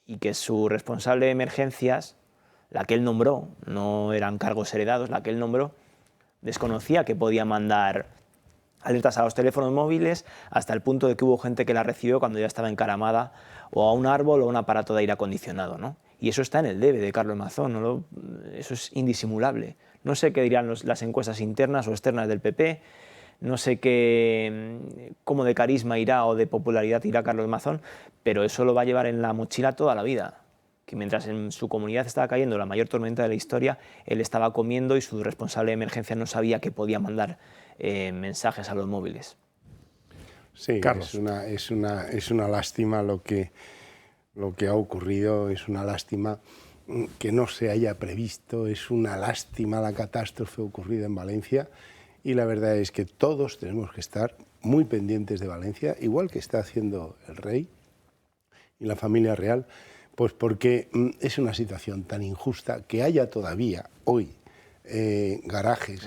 y que su responsable de emergencias, la que él nombró, no eran cargos heredados, la que él nombró, desconocía que podía mandar alertas a los teléfonos móviles, hasta el punto de que hubo gente que la recibió cuando ya estaba encaramada o a un árbol o a un aparato de aire acondicionado, ¿no? Y eso está en el debe de Carlos Mazón, eso es indisimulable. No sé qué dirán las encuestas internas o externas del PP, no sé cómo de carisma irá o de popularidad irá Carlos Mazón, pero eso lo va a llevar en la mochila toda la vida. Que mientras en su comunidad estaba cayendo la mayor tormenta de la historia, él estaba comiendo y su responsable de emergencia no sabía que podía mandar mensajes a los móviles. Sí, Carlos. es una lástima lo que ha ocurrido, es una lástima que no se haya previsto, es una lástima la catástrofe ocurrida en Valencia, y la verdad es que todos tenemos que estar muy pendientes de Valencia, igual que está haciendo el rey y la familia real, pues porque es una situación tan injusta que haya todavía hoy garajes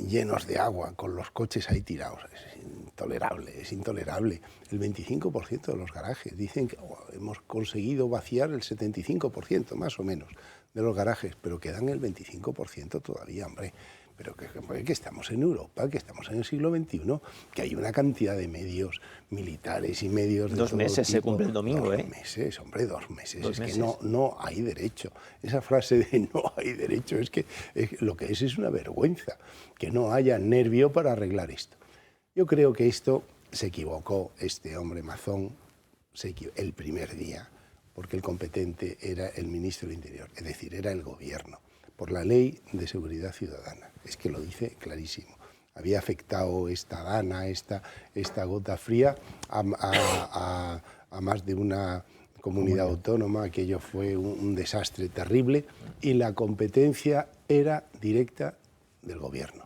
llenos de agua, con los coches ahí tirados. Es intolerable. El 25% de los garajes, dicen que hemos conseguido vaciar el 75%, más o menos, de los garajes, pero quedan el 25% todavía, hombre. Pero que estamos en Europa, que estamos en el siglo XXI, que hay una cantidad de medios militares y medios de 2 todo meses tipo. se cumple el domingo, 2 meses, hombre, 2 meses. 2 meses. Que no hay derecho. Esa frase de no hay derecho es que lo que es una vergüenza, que no haya nervio para arreglar esto. Yo creo que esto se equivocó este hombre Mazón el primer día, porque el competente era el ministro del Interior, es decir, era el gobierno, por la Ley de Seguridad Ciudadana. Es que lo dice clarísimo. Había afectado esta dana, esta gota fría a más de una comunidad autónoma. Aquello fue un desastre terrible, y la competencia era directa del gobierno.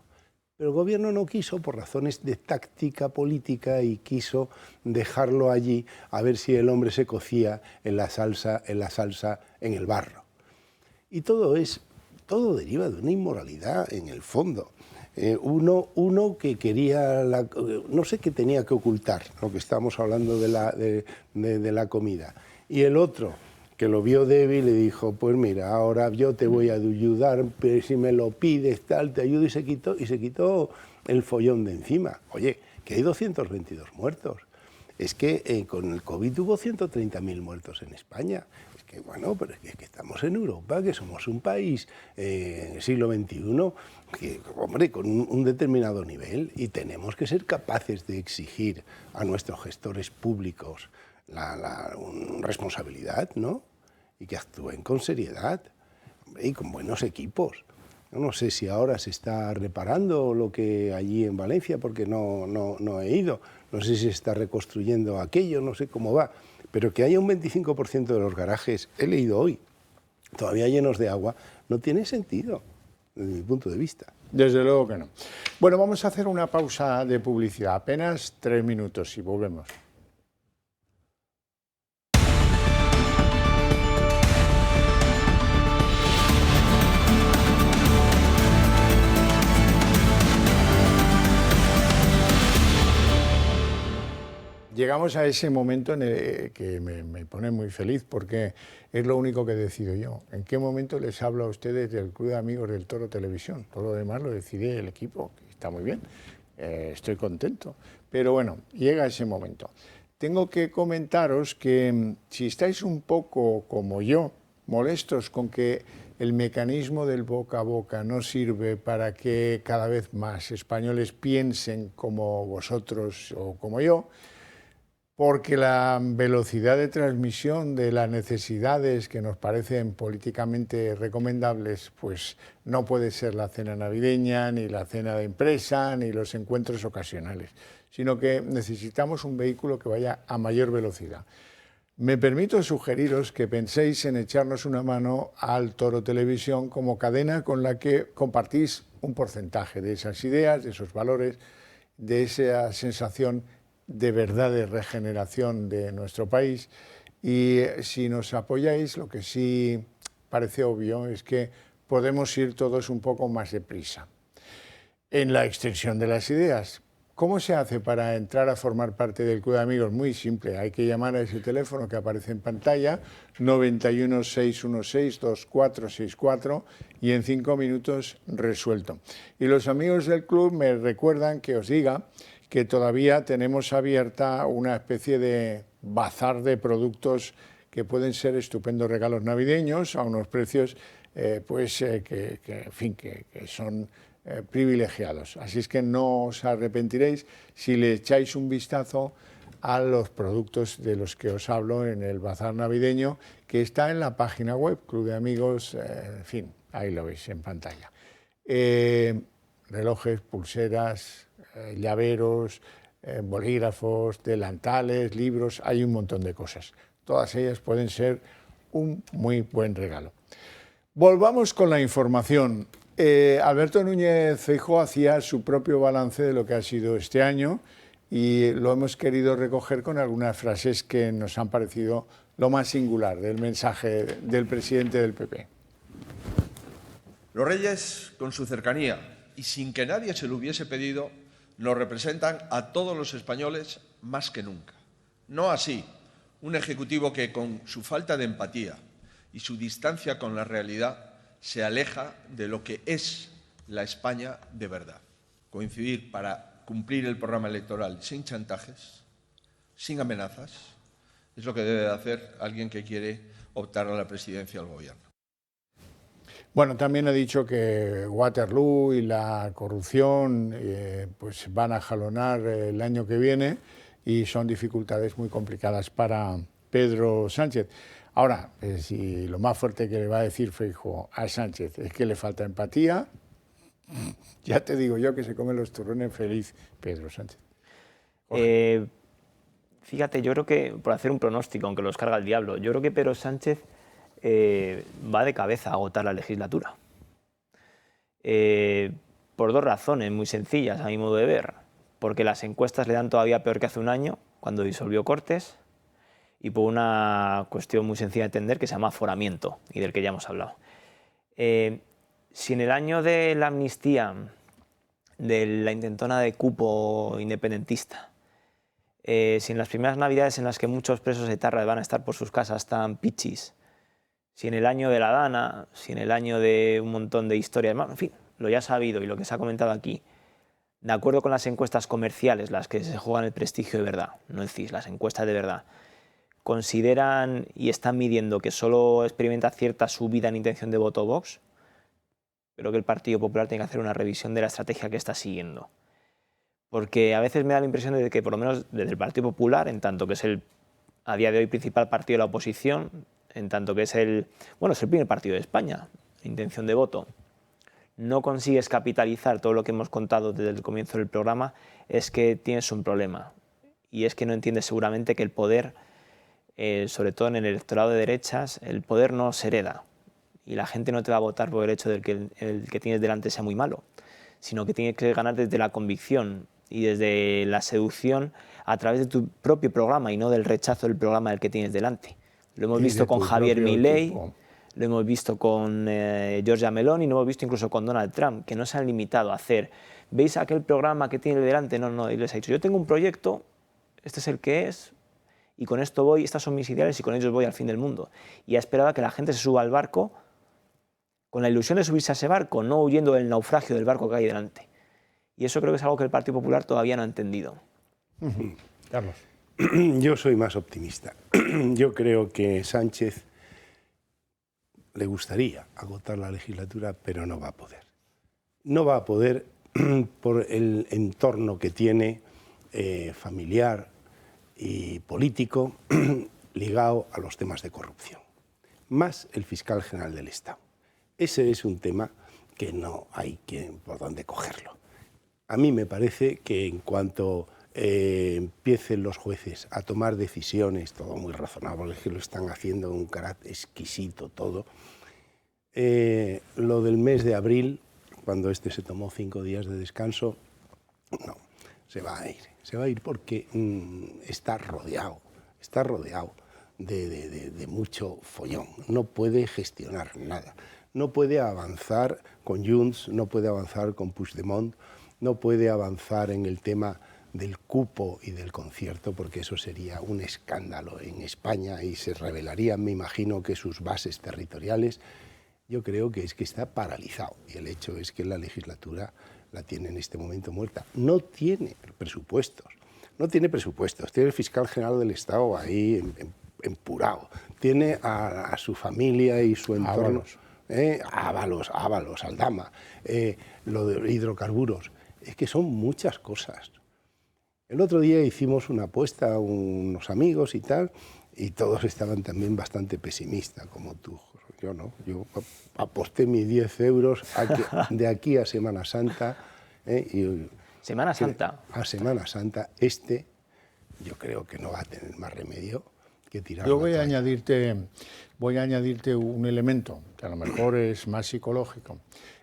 Pero el gobierno no quiso, por razones de táctica política, y quiso dejarlo allí a ver si el hombre se cocía en la salsa en el barro. Y todo deriva de una inmoralidad en el fondo. Uno que quería, no sé qué tenía que ocultar, lo que estamos hablando de la comida, y el otro que lo vio débil le dijo, pues mira, ahora yo te voy a ayudar, pero si me lo pides tal, te ayudo, y se quitó el follón de encima. Oye, que hay 222 muertos. Es que con el COVID hubo 130.000 muertos en España. Es que bueno, pero es que estamos en Europa, que somos un país en el siglo XXI, que, hombre, con un determinado nivel, y tenemos que ser capaces de exigir a nuestros gestores públicos una responsabilidad, ¿no? Y que actúen con seriedad, hombre, y con buenos equipos. Yo no sé si ahora se está reparando lo que allí en Valencia, porque no he ido. No sé si se está reconstruyendo aquello, no sé cómo va. Pero que haya un 25% de los garajes, he leído hoy, todavía llenos de agua, no tiene sentido, desde mi punto de vista. Desde luego que no. Bueno, vamos a hacer una pausa de publicidad, apenas 3 minutos, y volvemos. llegamos a ese momento en el que me pone muy feliz, porque es lo único que decido yo. ¿En qué momento les hablo a ustedes del Club de Amigos del Toro Televisión? Todo lo demás lo decide el equipo, que está muy bien, estoy contento. Pero bueno, llega ese momento. Tengo que comentaros que si estáis un poco como yo, molestos con que el mecanismo del boca a boca no sirve para que cada vez más españoles piensen como vosotros o como yo, porque la velocidad de transmisión de las necesidades que nos parecen políticamente recomendables, pues no puede ser la cena navideña, ni la cena de empresa, ni los encuentros ocasionales, sino que necesitamos un vehículo que vaya a mayor velocidad. Me permito sugeriros que penséis en echarnos una mano al Toro Televisión como cadena con la que compartís un porcentaje de esas ideas, de esos valores, de esa sensación de verdad de regeneración de nuestro país. Y si nos apoyáis, lo que sí parece obvio es que podemos ir todos un poco más deprisa en la extensión de las ideas. ¿Cómo se hace para entrar a formar parte del Club de Amigos? Muy simple, hay que llamar a ese teléfono que aparece en pantalla, 91 616 2464, y en 5 minutos resuelto. Y los amigos del club me recuerdan que os diga que todavía tenemos abierta una especie de bazar de productos que pueden ser estupendos regalos navideños a unos precios que son privilegiados. Así es que no os arrepentiréis si le echáis un vistazo a los productos de los que os hablo en el bazar navideño, que está en la página web, Club de Amigos, en fin, ahí lo veis en pantalla. Relojes, pulseras, llaveros, bolígrafos, delantales, libros, hay un montón de cosas. Todas ellas pueden ser un muy buen regalo. Volvamos con la información. Alberto Núñez Feijóo hacía su propio balance de lo que ha sido este año y lo hemos querido recoger con algunas frases que nos han parecido lo más singular del mensaje del presidente del PP. Los reyes, con su cercanía y sin que nadie se lo hubiese pedido, nos representan a todos los españoles más que nunca. No así un ejecutivo que, con su falta de empatía y su distancia con la realidad, se aleja de lo que es la España de verdad. Coincidir para cumplir el programa electoral sin chantajes, sin amenazas, es lo que debe de hacer alguien que quiere optar a la presidencia del gobierno. Bueno, también ha dicho que Waterloo y la corrupción pues van a jalonar el año que viene y son dificultades muy complicadas para Pedro Sánchez. Ahora, si lo más fuerte que le va a decir Feijóo a Sánchez es que le falta empatía, ya te digo yo que se come los turrones feliz Pedro Sánchez. Fíjate, yo creo que, por hacer un pronóstico, aunque los carga el diablo, yo creo que Pedro Sánchez va de cabeza a agotar la legislatura. Por dos razones muy sencillas, a mi modo de ver. Porque las encuestas le dan todavía peor que hace un año, cuando disolvió Cortes, y por una cuestión muy sencilla de entender que se llama aforamiento, y del que ya hemos hablado. Si en el año de la amnistía, de la intentona de cupo independentista, si en las primeras navidades en las que muchos presos de etarra van a estar por sus casas tan pichis, si en el año de la Dana, si en el año de un montón de historias, en fin, lo ya sabido y lo que se ha comentado aquí, de acuerdo con las encuestas comerciales, las que se juegan el prestigio de verdad, no el CIS, las encuestas de verdad, consideran y están midiendo que solo experimenta cierta subida en intención de voto Vox, creo que el Partido Popular tiene que hacer una revisión de la estrategia que está siguiendo. Porque a veces me da la impresión de que, por lo menos desde el Partido Popular, en tanto que es a día de hoy, principal partido de la oposición, en tanto que es es el primer partido de España, intención de voto, no consigues capitalizar todo lo que hemos contado desde el comienzo del programa, es que tienes un problema. Y es que no entiendes seguramente que el poder, sobre todo en el electorado de derechas, el poder no se hereda. Y la gente no te va a votar por el hecho de que el que tienes delante sea muy malo, sino que tienes que ganar desde la convicción y desde la seducción a través de tu propio programa y no del rechazo del programa del que tienes delante. Lo hemos visto con Javier Milei, lo hemos visto con Giorgia Meloni, lo hemos visto incluso con Donald Trump, que no se han limitado a hacer, ¿veis aquel programa que tiene delante? No, y les ha dicho, yo tengo un proyecto, este es el que es, y con esto voy, estas son mis ideales y con ellos voy al fin del mundo. Y ha esperado a que la gente se suba al barco con la ilusión de subirse a ese barco, no huyendo del naufragio del barco que hay delante. Y eso creo que es algo que el Partido Popular todavía no ha entendido. Carlos. Yo soy más optimista. Yo creo que Sánchez le gustaría agotar la legislatura, pero no va a poder. No va a poder por el entorno que tiene familiar y político ligado a los temas de corrupción, más el fiscal general del Estado. Ese es un tema que no hay por dónde cogerlo. A mí me parece que en cuanto empiecen los jueces a tomar decisiones, todo muy razonable, que lo están haciendo en un carácter exquisito todo, lo del mes de abril, cuando se tomó 5 días de descanso, no, se va a ir porque está rodeado de mucho follón, no puede gestionar nada, no puede avanzar con Junts, no puede avanzar con Puigdemont, no puede avanzar en el tema del cupo y del concierto, porque eso sería un escándalo en España y se revelarían, me imagino, que sus bases territoriales. Yo creo que está paralizado y el hecho es que la legislatura la tiene en este momento muerta. No tiene presupuestos, tiene el fiscal general del Estado ahí empurado, tiene a su familia y su entorno. Ábalos, Aldama, lo de hidrocarburos, es que son muchas cosas. El otro día hicimos una apuesta a unos amigos y tal, y todos estaban también bastante pesimistas, como tú. Yo no, yo aposté mis 10 euros de aquí a Semana Santa. ¿Semana Santa? A Semana Santa, yo creo que no va a tener más remedio que tirar. Yo voy a añadirte un elemento, que a lo mejor es más psicológico.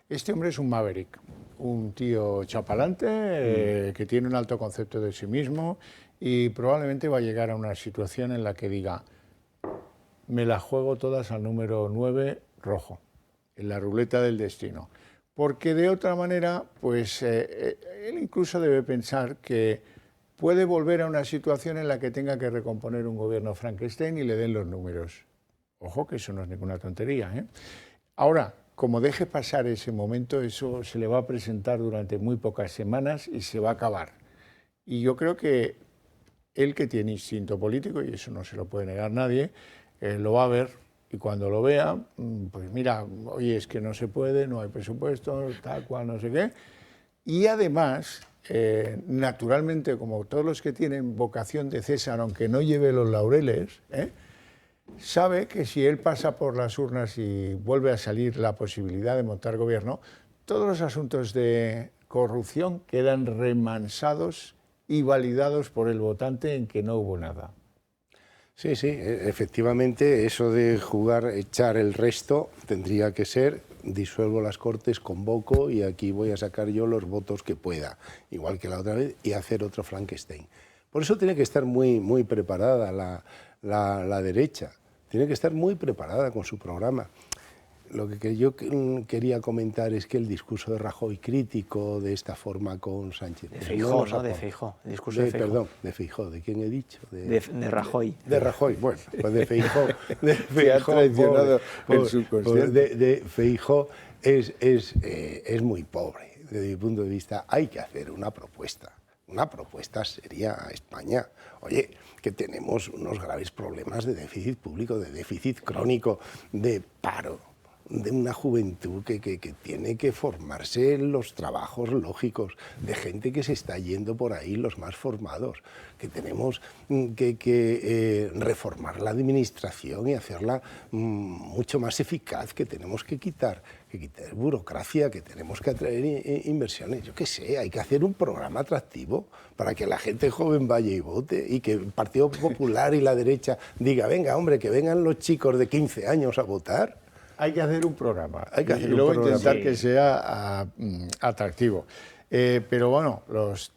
Este hombre es un maverick, un tío chapalante, que tiene un alto concepto de sí mismo y probablemente va a llegar a una situación en la que diga: me la juego todas al número 9 rojo, en la ruleta del destino. Porque de otra manera, pues él incluso debe pensar que puede volver a una situación en la que tenga que recomponer un gobierno Frankenstein y le den los números. Ojo, que eso no es ninguna tontería, ¿eh? Ahora, como deje pasar ese momento, eso se le va a presentar durante muy pocas semanas y se va a acabar. Y yo creo que él, que tiene instinto político, y eso no se lo puede negar nadie, lo va a ver, y cuando lo vea, pues mira, oye, es que no se puede, no hay presupuesto, tal cual, no sé qué. Y además, naturalmente, como todos los que tienen vocación de César, aunque no lleve los laureles, sabe que si él pasa por las urnas y vuelve a salir la posibilidad de montar gobierno, todos los asuntos de corrupción quedan remansados y validados por el votante en que no hubo nada. Sí, efectivamente, eso de echar el resto tendría que ser: disuelvo las Cortes, convoco y aquí voy a sacar yo los votos que pueda, igual que la otra vez, y hacer otro Frankenstein. Por eso tiene que estar muy preparada la derecha, tiene que estar muy preparada con su programa. Lo que yo quería comentar es que el discurso de Rajoy crítico de esta forma con Sánchez... De Feijóo, ¿no? De Feijóo, el discurso de Feijóo. Perdón, de Feijóo, ¿de quién he dicho? De Rajoy. De Rajoy, bueno, pues de Feijóo. Se ha traicionado el subconsciente. De Feijóo es muy pobre, desde mi punto de vista. Hay que hacer una propuesta seria a España. Oye, que tenemos unos graves problemas de déficit público, de déficit crónico, de paro, de una juventud que tiene que formarse en los trabajos lógicos, de gente que se está yendo por ahí, los más formados, que tenemos que reformar la administración y hacerla mucho más eficaz, que tenemos que quitar burocracia, que tenemos que atraer inversiones. Yo qué sé, hay que hacer un programa atractivo para que la gente joven vaya y vote, y que el Partido Popular y la derecha diga: venga, hombre, que vengan los chicos de 15 años a votar. Hay que hacer un programa y luego intentar que sea atractivo. Pero bueno, los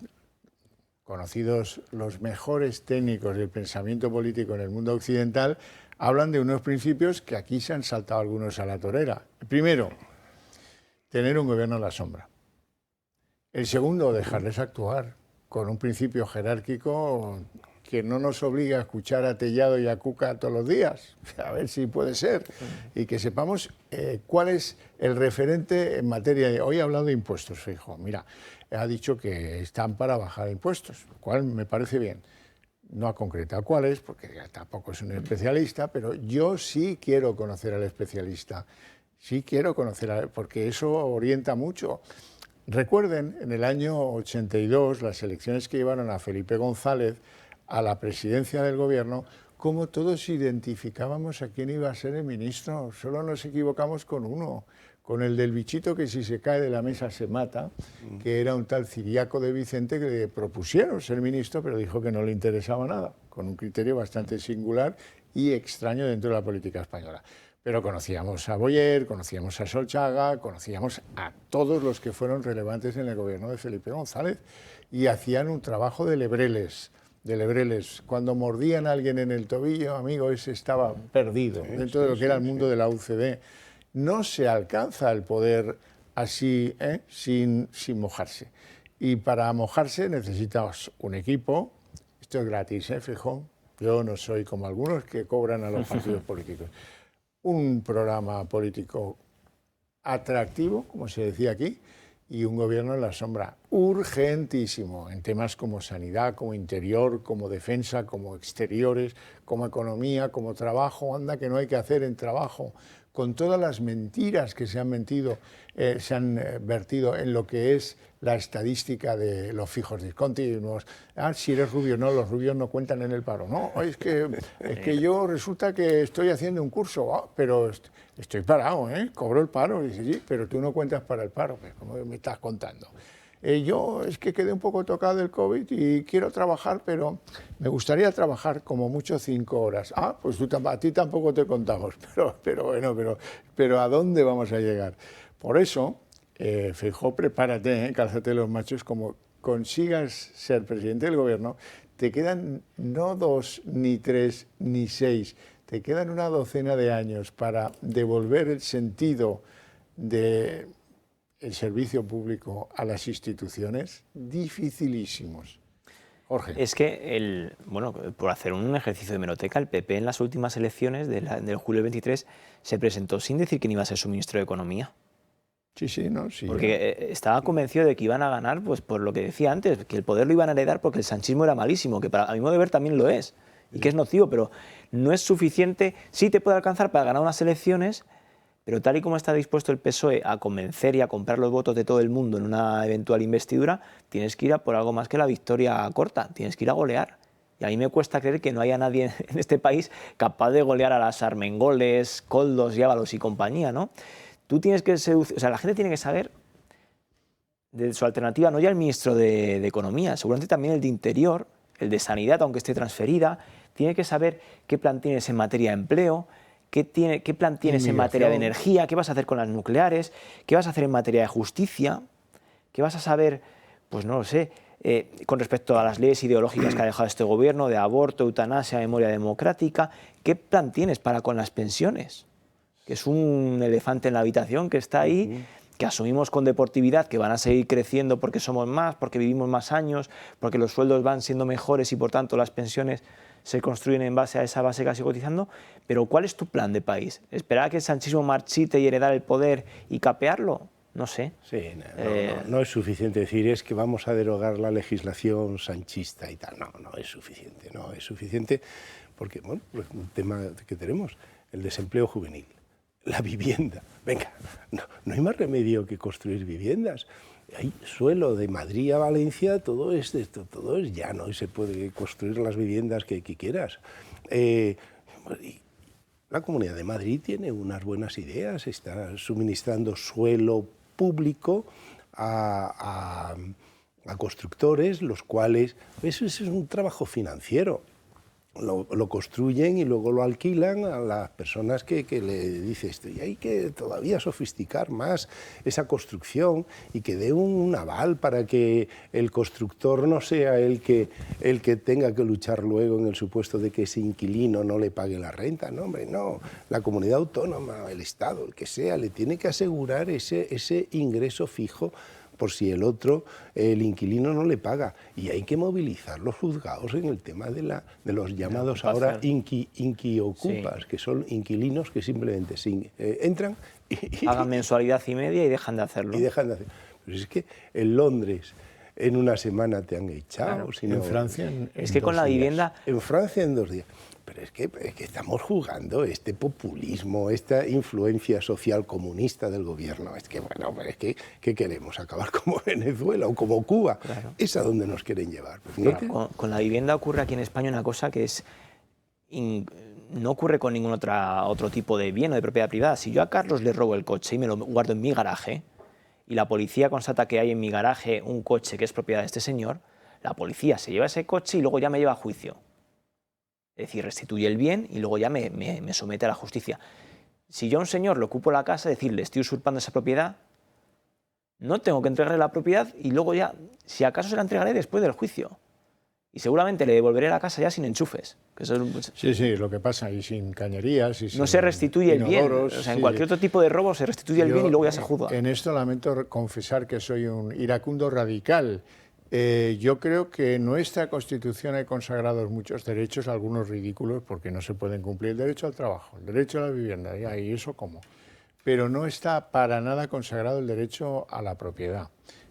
conocidos, los mejores técnicos del pensamiento político en el mundo occidental hablan de unos principios que aquí se han saltado algunos a la torera. El primero, tener un gobierno a la sombra. El segundo, dejarles actuar con un principio jerárquico que no nos obligue a escuchar a Tellado y a Cuca todos los días, a ver si puede ser, y que sepamos cuál es el referente en materia de... Hoy ha hablado de impuestos, Feijóo. Mira, ha dicho que están para bajar impuestos, lo cual me parece bien. No ha concretado cuáles, porque tampoco es un especialista, pero yo sí quiero conocer al especialista, sí quiero conocer, porque eso orienta mucho. Recuerden, en el año 82, las elecciones que llevaron a Felipe González a la presidencia del gobierno, cómo todos identificábamos a quién iba a ser el ministro, solo nos equivocamos con uno, con el del bichito que si se cae de la mesa se mata, que era un tal Ciriaco de Vicente que le propusieron ser ministro, pero dijo que no le interesaba nada, con un criterio bastante singular y extraño dentro de la política española. Pero conocíamos a Boyer, conocíamos a Solchaga, conocíamos a todos los que fueron relevantes en el gobierno de Felipe González y hacían un trabajo de lebreles. Cuando mordían a alguien en el tobillo, amigo, ese estaba perdido dentro de lo que era el mundo de la UCD. No se alcanza el poder así, sin mojarse. Y para mojarse necesitas un equipo. Esto es gratis, Feijóo. Yo no soy como algunos que cobran a los partidos políticos. Un programa político atractivo, como se decía aquí, y un gobierno en la sombra urgentísimo en temas como sanidad, como interior, como defensa, como exteriores, como economía, como trabajo. Anda que no hay que hacer en trabajo, con todas las mentiras que se han vertido en lo que es la estadística de los fijos discontinuos. Si eres rubio, no, los rubios no cuentan en el paro. No, es que yo resulta que estoy haciendo un curso, pero estoy parado, cobro el paro. Y dice, sí, pero tú no cuentas para el paro, pues, ¿cómo me estás contando? Yo es que quedé un poco tocado del COVID y quiero trabajar, pero me gustaría trabajar como mucho 5 horas. Pues a ti tampoco te contamos, pero ¿a dónde vamos a llegar? Por eso, Feijóo, prepárate, cálzate los machos, como consigas ser presidente del gobierno, te quedan no 2, ni 3, ni 6, te quedan una docena de años para devolver el sentido del servicio público a las instituciones, dificilísimos. Jorge. Es que, por hacer un ejercicio de hemeroteca, el PP en las últimas elecciones del julio 23 se presentó sin decir quién iba a ser su ministro de Economía. Sí, no, sí. Porque estaba convencido de que iban a ganar, pues por lo que decía antes, que el poder lo iban a heredar porque el sanchismo era malísimo, que a mi modo de ver también lo es, y que es nocivo, pero no es suficiente. Sí te puede alcanzar para ganar unas elecciones, pero tal y como está dispuesto el PSOE a convencer y a comprar los votos de todo el mundo en una eventual investidura, tienes que ir a por algo más que la victoria corta, tienes que ir a golear. Y a mí me cuesta creer que no haya nadie en este país capaz de golear a las Armengoles, Koldos, Ábalos y compañía, ¿no? Tú tienes que seducir, o sea, la gente tiene que saber de su alternativa, no ya el ministro de Economía, seguramente también el de Interior, el de Sanidad, aunque esté transferida, tiene que saber qué plan tienes en materia de empleo, qué plan tienes en materia de energía, qué vas a hacer con las nucleares, qué vas a hacer en materia de justicia, qué vas a saber, pues no lo sé, con respecto a las leyes ideológicas que ha dejado este gobierno, de aborto, eutanasia, memoria democrática, qué plan tienes para con las pensiones, que es un elefante en la habitación que está ahí, que asumimos con deportividad que van a seguir creciendo porque somos más, porque vivimos más años, porque los sueldos van siendo mejores y por tanto las pensiones se construyen en base a esa base que sigue cotizando, pero ¿cuál es tu plan de país? ¿Esperar a que el sanchismo marchite y heredar el poder y capearlo? No sé. Sí, no es suficiente decir es que vamos a derogar la legislación sanchista y tal. No es suficiente porque, bueno, un tema que tenemos, el desempleo juvenil, la vivienda. Venga, no hay más remedio que construir viviendas. Hay suelo de Madrid a Valencia, todo es llano y se puede construir las viviendas que quieras. La Comunidad de Madrid tiene unas buenas ideas, está suministrando suelo público a constructores, los cuales, eso es un trabajo financiero. Lo construyen y luego lo alquilan a las personas que le dice esto. Y hay que todavía sofisticar más esa construcción y que dé un aval para que el constructor no sea el que tenga que luchar luego en el supuesto de que ese inquilino no le pague la renta. No, hombre, no. La comunidad autónoma, el Estado, el que sea, le tiene que asegurar ese ingreso fijo por si el otro, el inquilino, no le paga. Y hay que movilizar los juzgados en el tema de los llamados ahora inquiocupas, que son inquilinos que simplemente entran y pagan mensualidad y media y dejan de hacerlo. Pero es que en Londres en una semana te han echado. Claro, en Francia es que con la vivienda... En Francia en 2 días. Pero es que estamos jugando este populismo, esta influencia social comunista del gobierno. Es que, bueno, es que ¿qué queremos? ¿Acabar como Venezuela o como Cuba? Claro. Es a donde nos quieren llevar. Pues claro, con la vivienda ocurre aquí en España una cosa que es... no ocurre con ningún otro tipo de bien o de propiedad privada. Si yo a Carlos le robo el coche y me lo guardo en mi garaje y la policía constata que hay en mi garaje un coche que es propiedad de este señor, la policía se lleva ese coche y luego ya me lleva a juicio. Es decir, restituye el bien y luego ya me somete a la justicia. Si yo a un señor le ocupo la casa, es decir, le estoy usurpando esa propiedad, no tengo que entregarle la propiedad y luego ya, si acaso se la entregaré después del juicio. Y seguramente le devolveré la casa ya sin enchufes. Que eso es... Sí, lo que pasa, y sin cañerías. Y no se restituye el bien. O sea, en cualquier otro tipo de robo se restituye el bien y luego ya se juzga. En esto lamento confesar que soy un iracundo radical. Yo creo que en nuestra Constitución hay consagrados muchos derechos, algunos ridículos, porque no se pueden cumplir. El derecho al trabajo, el derecho a la vivienda, y eso cómo. Pero no está para nada consagrado el derecho a la propiedad.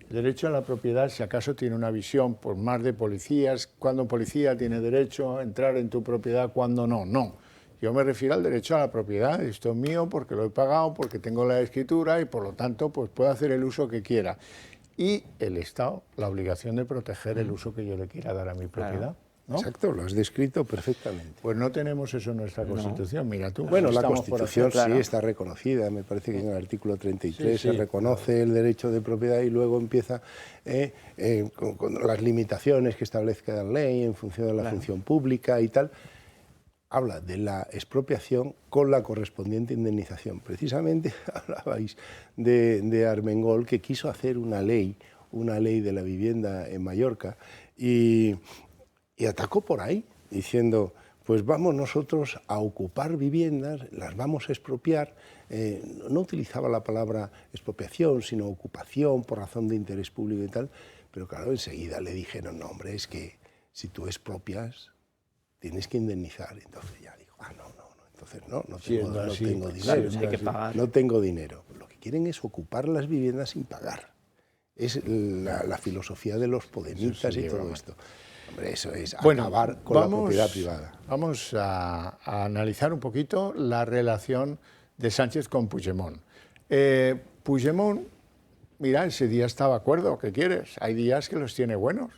El derecho a la propiedad, si acaso tiene una visión por más de policías, cuando un policía tiene derecho a entrar en tu propiedad, cuando no, no. Yo me refiero al derecho a la propiedad, esto es mío porque lo he pagado, porque tengo la escritura y por lo tanto pues puedo hacer el uso que quiera. Y el Estado, la obligación de proteger el uso que yo le quiera dar a mi propiedad. ¿No? Exacto, lo has descrito perfectamente. Pues no tenemos eso en nuestra Constitución, mira tú. Bueno, la Constitución sí está reconocida, me parece que en el artículo 33 se reconoce el derecho de propiedad y luego empieza con las limitaciones que establezca la ley en función de la función pública y tal. Habla de la expropiación con la correspondiente indemnización. Precisamente hablabais de Armengol, que quiso hacer una ley de la vivienda en Mallorca y atacó por ahí, diciendo, pues vamos nosotros a ocupar viviendas, las vamos a expropiar. No utilizaba la palabra expropiación, sino ocupación por razón de interés público y tal, pero claro, enseguida le dijeron, no, hombre, es que si tú expropias, tienes que indemnizar. Entonces ya dijo, entonces no tengo dinero, hay que pagar. No tengo dinero. Lo que quieren es ocupar las viviendas sin pagar. Es la filosofía de los podemitas y todo esto. Hombre, eso es acabar con la propiedad privada. Vamos a analizar un poquito la relación de Sánchez con Puigdemont. Puigdemont, mira, ese día estaba de acuerdo, ¿qué quieres? Hay días que los tiene buenos.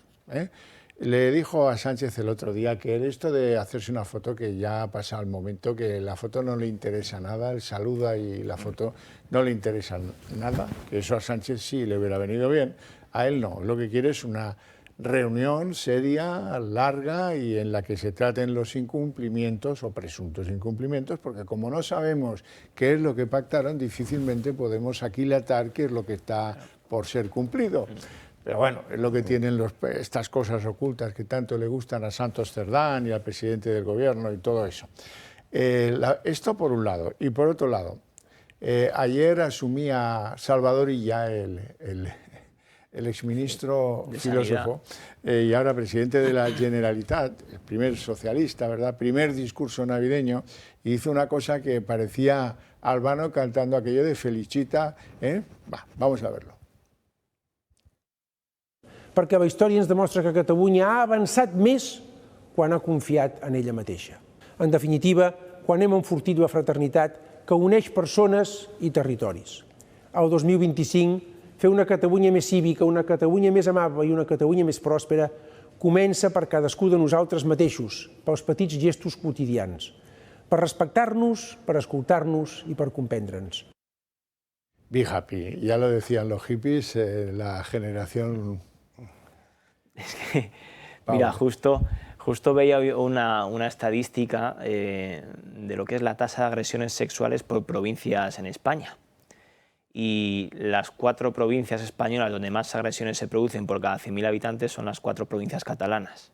Le dijo a Sánchez el otro día que esto de hacerse una foto, que ya ha pasado el momento, que la foto no le interesa nada, él saluda y la foto no le interesa nada, que eso a Sánchez sí le hubiera venido bien, a él no, lo que quiere es una reunión seria, larga y en la que se traten los incumplimientos o presuntos incumplimientos, porque como no sabemos qué es lo que pactaron, difícilmente podemos aquilatar qué es lo que está por ser cumplido. Pero bueno, es lo que tienen estas cosas ocultas que tanto le gustan a Santos Cerdán y al presidente del gobierno y todo eso. Esto por un lado. Y por otro lado, ayer asumía Salvador Illa, el exministro filósofo y ahora presidente de la Generalitat, el primer socialista, ¿verdad? Primer discurso navideño, y hizo una cosa que parecía Albano cantando aquello de Felicita. Vamos a verlo. Perquè la història ens demostra que Catalunya ha avançat més quan ha confiat en ella mateixa. En definitiva, quan hem enfortit la fraternitat que uneix persones i territoris. El 2025, fer una Catalunya més cívica, una Catalunya més amable i una Catalunya més pròspera comença per cadascú de nosaltres mateixos, pels petits gestos quotidians, per respectar-nos, per escoltar-nos i per comprendre'ns. Be happy, ya lo decían los hippies, la generación... Es que, mira, justo veía una estadística de lo que es la tasa de agresiones sexuales por provincias en España. Y las 4 provincias españolas donde más agresiones se producen por cada 100.000 habitantes son las 4 provincias catalanas.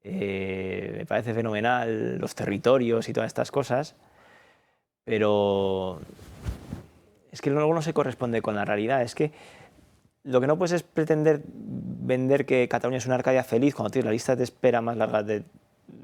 Me parece fenomenal los territorios y todas estas cosas, pero es que luego no se corresponde con la realidad. Es que Lo que no puedes es pretender vender que Cataluña es una Arcadia feliz cuando tienes la lista de espera más larga de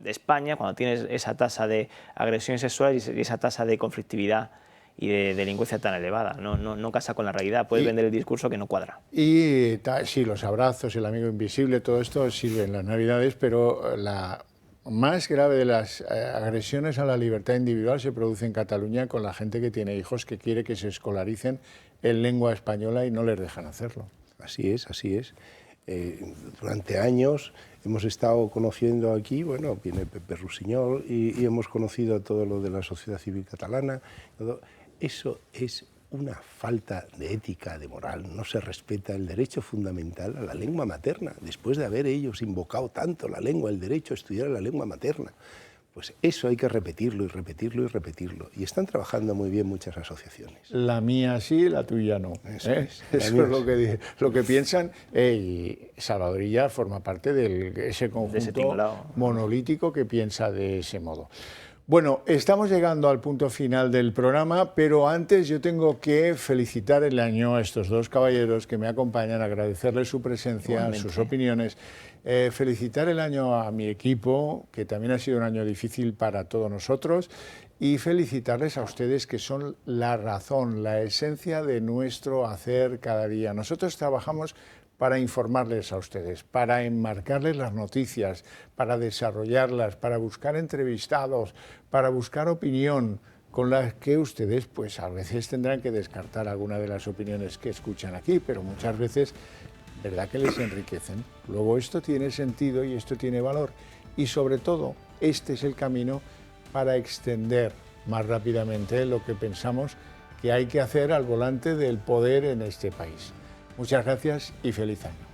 España, cuando tienes esa tasa de agresiones sexuales y esa tasa de conflictividad y de delincuencia tan elevada. No casa con la realidad. Puedes vender el discurso que no cuadra. Y sí, los abrazos, el amigo invisible, todo esto sirve en las Navidades, pero la más grave de las agresiones a la libertad individual se produce en Cataluña con la gente que tiene hijos que quiere que se escolaricen en lengua española y no les dejan hacerlo. Así es, así es. Durante años hemos estado conociendo aquí, bueno, viene Pepe Rusiñol y hemos conocido todo lo de la sociedad civil catalana. Eso es una falta de ética, de moral. No se respeta el derecho fundamental a la lengua materna, después de haber ellos invocado tanto la lengua, el derecho a estudiar la lengua materna. Pues eso hay que repetirlo y repetirlo y repetirlo. Y están trabajando muy bien muchas asociaciones. La mía sí, la tuya no. Eso es lo que piensan. Y Salvador Illa forma parte de ese conjunto monolítico que piensa de ese modo. Bueno, estamos llegando al punto final del programa, pero antes yo tengo que felicitar el año a estos dos caballeros que me acompañan, agradecerles su presencia, sus opiniones, felicitar el año a mi equipo, que también ha sido un año difícil para todos nosotros, y felicitarles a ustedes que son la razón, la esencia de nuestro hacer cada día. Nosotros trabajamos para informarles a ustedes, para enmarcarles las noticias, para desarrollarlas, para buscar entrevistados, para buscar opinión, con las que ustedes pues a veces tendrán que descartar alguna de las opiniones que escuchan aquí, pero muchas veces, verdad que les enriquecen. Luego esto tiene sentido y esto tiene valor, y sobre todo este es el camino para extender más rápidamente lo que pensamos que hay que hacer al volante del poder en este país. Muchas gracias y feliz año.